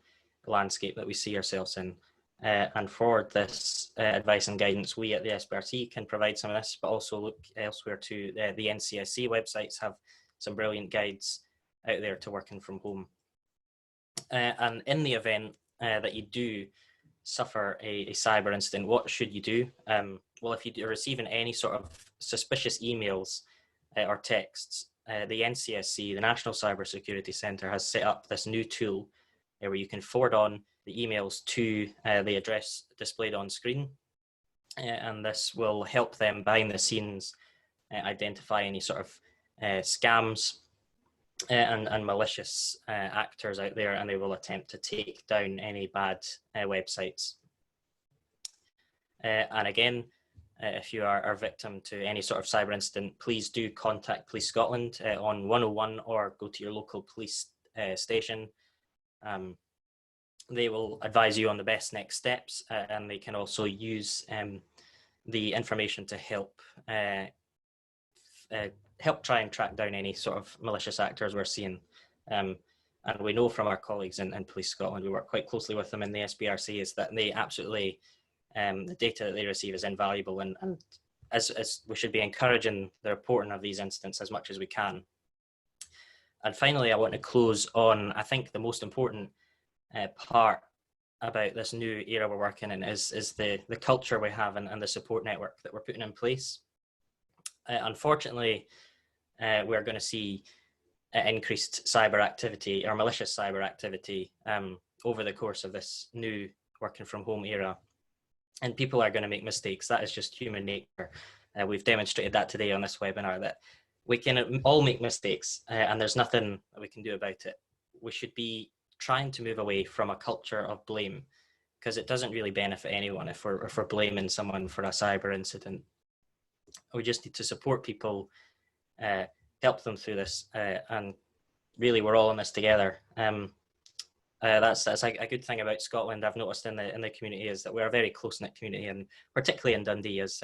landscape that we see ourselves in. And for this advice and guidance, we at the SBRC can provide some of this, but also look elsewhere to the NCSC websites have some brilliant guides out there to working from home. And in the event that you do suffer a cyber incident, what should you do? Well, if you're receiving any sort of suspicious emails or texts, the NCSC, the National Cybersecurity Centre, has set up this new tool where you can forward on the emails to the address displayed on screen. And this will help them behind the scenes identify any sort of scams and malicious actors out there, and they will attempt to take down any bad websites. And again, if you are a victim to any sort of cyber incident, please do contact Police Scotland on 101 or go to your local police station. They will advise you on the best next steps, and they can also use the information to help try and track down any sort of malicious actors we're seeing. And we know from our colleagues in Police Scotland, we work quite closely with them in the SBRC, is that they absolutely, the data that they receive is invaluable, and as we should be encouraging the reporting of these incidents as much as we can. And finally, I want to close on, I think, the most important part about this new era we're working in is the culture we have and the support network that we're putting in place. Unfortunately, we're going to see increased cyber activity or malicious cyber activity over the course of this new working from home era. And people are going to make mistakes. That is just human nature. We've demonstrated that today on this webinar, that we can all make mistakes and there's nothing that we can do about it. We should be trying to move away from a culture of blame, because it doesn't really benefit anyone if we're blaming someone for a cyber incident. We just need to support people, help them through this, and really we're all in this together. That's a good thing about Scotland, I've noticed in the community, is that we're a very close-knit community, and particularly in Dundee, as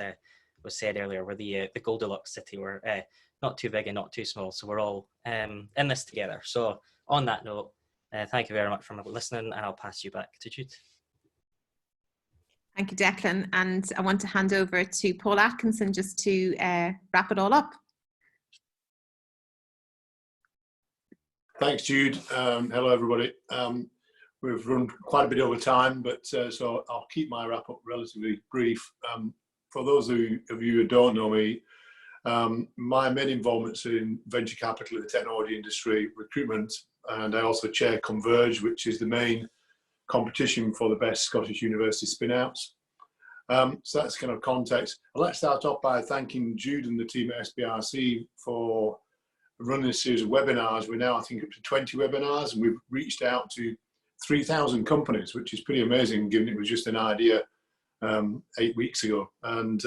was said earlier, we're the Goldilocks city. We're not too big and not too small, so we're all in this together. So on that note, thank you very much for listening, and I'll pass you back to Jude. Thank you, Declan. And I want to hand over to Paul Atkinson just to wrap it all up. Thanks, Jude. Hello, everybody. We've run quite a bit over time, but so I'll keep my wrap up relatively brief. For those of you who don't know me, my main involvement's in venture capital in the technology industry, recruitment, and I also chair Converge, which is the main competition for the best Scottish university spin-outs. So that's kind of context. I'd like to start off by thanking Jude and the team at SBRC for running a series of webinars. We're now, I think, up to 20 webinars, and we've reached out to 3,000 companies, which is pretty amazing, given it was just an idea 8 weeks ago. And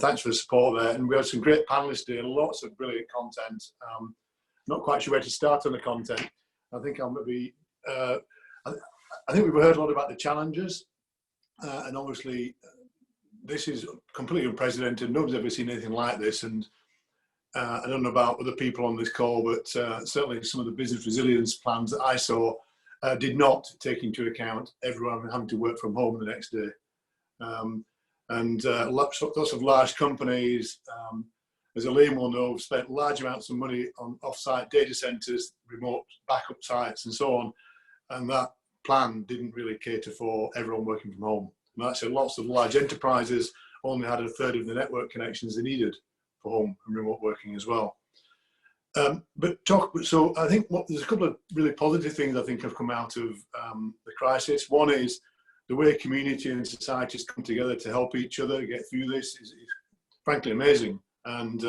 thanks for the support there. And we had some great panelists today, lots of brilliant content. Not quite sure where to start on the content. I think I'll maybe, I think we've heard a lot about the challenges, and obviously this is completely unprecedented. Nobody's ever seen anything like this, and I don't know about other people on this call, but certainly some of the business resilience plans that I saw did not take into account everyone having to work from home the next day. And lots of large companies, as Elaine will know, have spent large amounts of money on off-site data centres, remote backup sites and so on, and that plan didn't really cater for everyone working from home. And actually lots of large enterprises only had a third of the network connections they needed for home and remote working as well. So I think there's a couple of really positive things I think have come out of the crisis. One is the way community and societies come together to help each other get through this is frankly amazing. And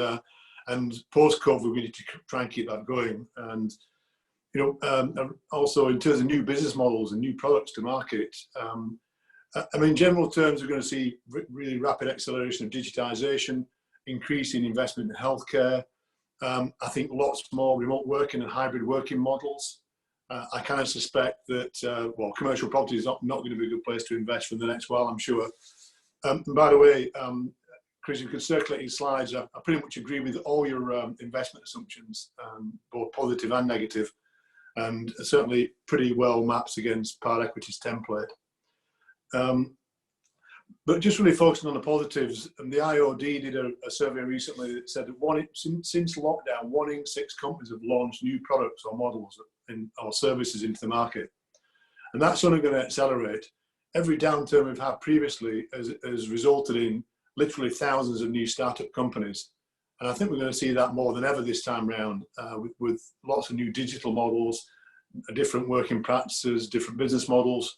post-COVID, we need to try and keep that going. And also in terms of new business models and new products to market, I mean, in general terms, we're going to see really rapid acceleration of digitization, increasing investment in healthcare. I think lots more remote working and hybrid working models. I kind of suspect that, well, commercial property is not going to be a good place to invest for the next while, I'm sure. And by the way, Chris, you can circulate your slides. I pretty much agree with all your investment assumptions, both positive and negative, and certainly pretty well maps against Par Equity's template. But just really focusing on the positives, and the IOD did a survey recently that said that since lockdown, 1 in 6 companies have launched new products or models or services into the market. And that's only going to accelerate. Every downturn we've had previously has resulted in literally thousands of new startup companies. And I think we're going to see that more than ever this time round, with lots of new digital models, different working practices, different business models.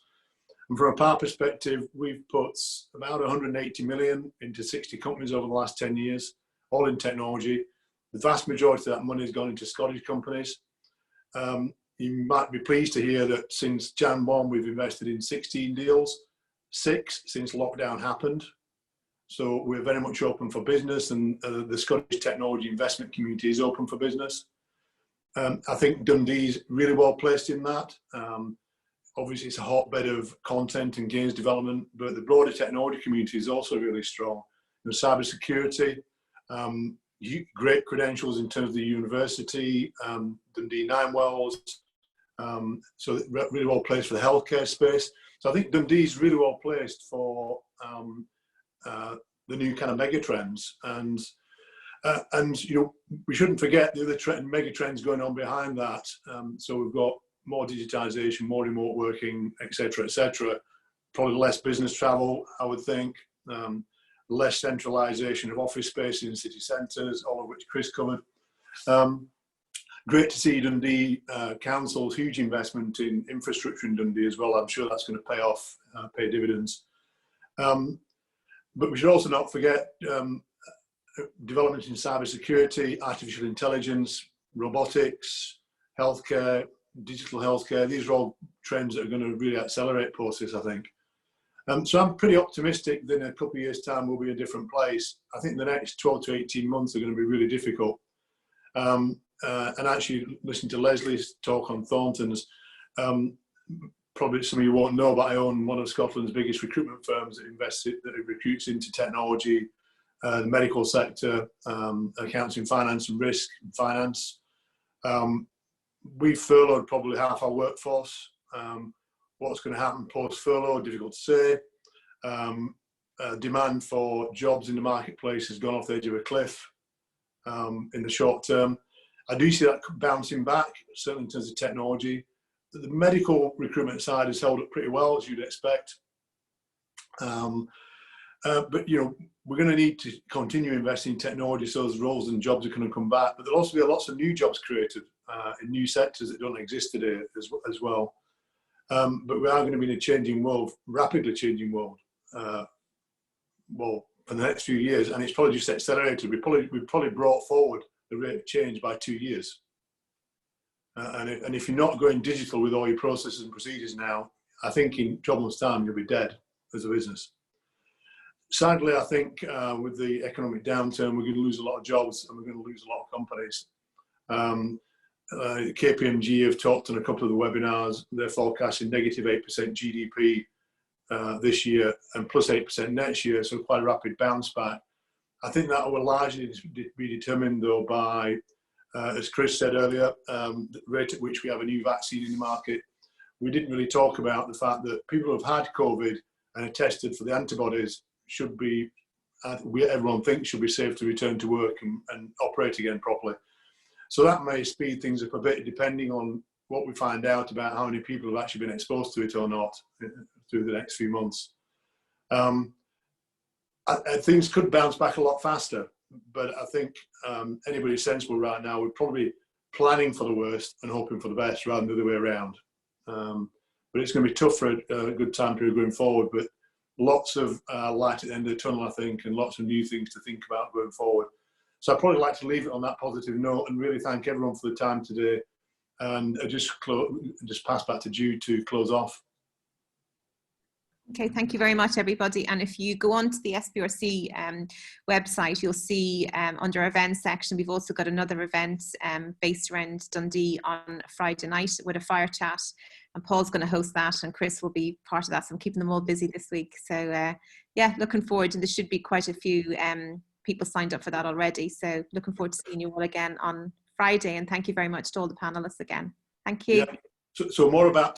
And from a Par perspective, we've put about 180 million into 60 companies over the last 10 years, all in technology. The vast majority of that money has gone into Scottish companies. You might be pleased to hear that since Jan 1, we've invested in 16 deals, 6 since lockdown happened. So we're very much open for business, and the Scottish technology investment community is open for business. I think Dundee's really well placed in that. Obviously, it's a hotbed of content and games development, but the broader technology community is also really strong. Cyber security, great credentials in terms of the university, Dundee 9 Wells, so really well placed for the healthcare space. So I think Dundee's really well placed for the new kind of mega trends, and we shouldn't forget the other mega trends going on behind that. So we've got more digitisation, more remote working, etc., etc. Probably less business travel, I would think. Less centralisation of office space in city centres, all of which Chris covered. Great to see Dundee Council's huge investment in infrastructure in Dundee as well. I'm sure that's going to pay off, pay dividends. But we should also not forget development in cybersecurity, artificial intelligence, robotics, healthcare, digital healthcare. These are all trends that are going to really accelerate post this, I think. So I'm pretty optimistic that in a couple of years' time we'll be a different place. I think the next 12 to 18 months are going to be really difficult. And actually, listening to Leslie's talk on Thornton's, probably some of you won't know, but I own one of Scotland's biggest recruitment firms that recruits into technology, the medical sector, accounting, finance and risk and finance. We've furloughed probably half our workforce. What's going to happen post-furlough, difficult to say. Demand for jobs in the marketplace has gone off the edge of a cliff in the short term. I do see that bouncing back, certainly in terms of technology. The medical recruitment side has held up pretty well, as you'd expect. But, you know, we're going to need to continue investing in technology so those roles and jobs are going to come back. But there'll also be lots of new jobs created in new sectors that don't exist today as well. But we are going to be in a changing world, rapidly changing world, well, for the next few years, and it's probably just accelerated. We've probably brought forward the rate of change by 2 years. And if you're not going digital with all your processes and procedures now, I think in 12 months' time you'll be dead as a business. Sadly, I think with the economic downturn, we're going to lose a lot of jobs and we're going to lose a lot of companies. KPMG have talked on a couple of the webinars. They're forecasting negative 8% GDP this year and plus 8% next year, so quite a rapid bounce back. I think that will largely be determined, though, by, as Chris said earlier, the rate at which we have a new vaccine in the market. We didn't really talk about the fact that people who have had COVID and are tested for the antibodies should be, everyone thinks, should be safe to return to work and operate again properly. So that may speed things up a bit, depending on what we find out about how many people have actually been exposed to it or not through the next few months. Things could bounce back a lot faster, but I think anybody sensible right now would probably be planning for the worst and hoping for the best rather than the other way around. But it's going to be tough for a good time period going forward, but lots of light at the end of the tunnel, I think, and lots of new things to think about going forward. So I'd probably like to leave it on that positive note and really thank everyone for the time today. And just pass back to Jude to close off. Okay, thank you very much, everybody. And if you go on to the SPRC website, you'll see under our events section, we've also got another event based around Dundee on Friday night with a fire chat. And Paul's going to host that and Chris will be part of that. So I'm keeping them all busy this week. So yeah, looking forward. And there should be quite a few people signed up for that already. So looking forward to seeing you all again on Friday. And thank you very much to all the panelists again. Thank you. Yeah. So more about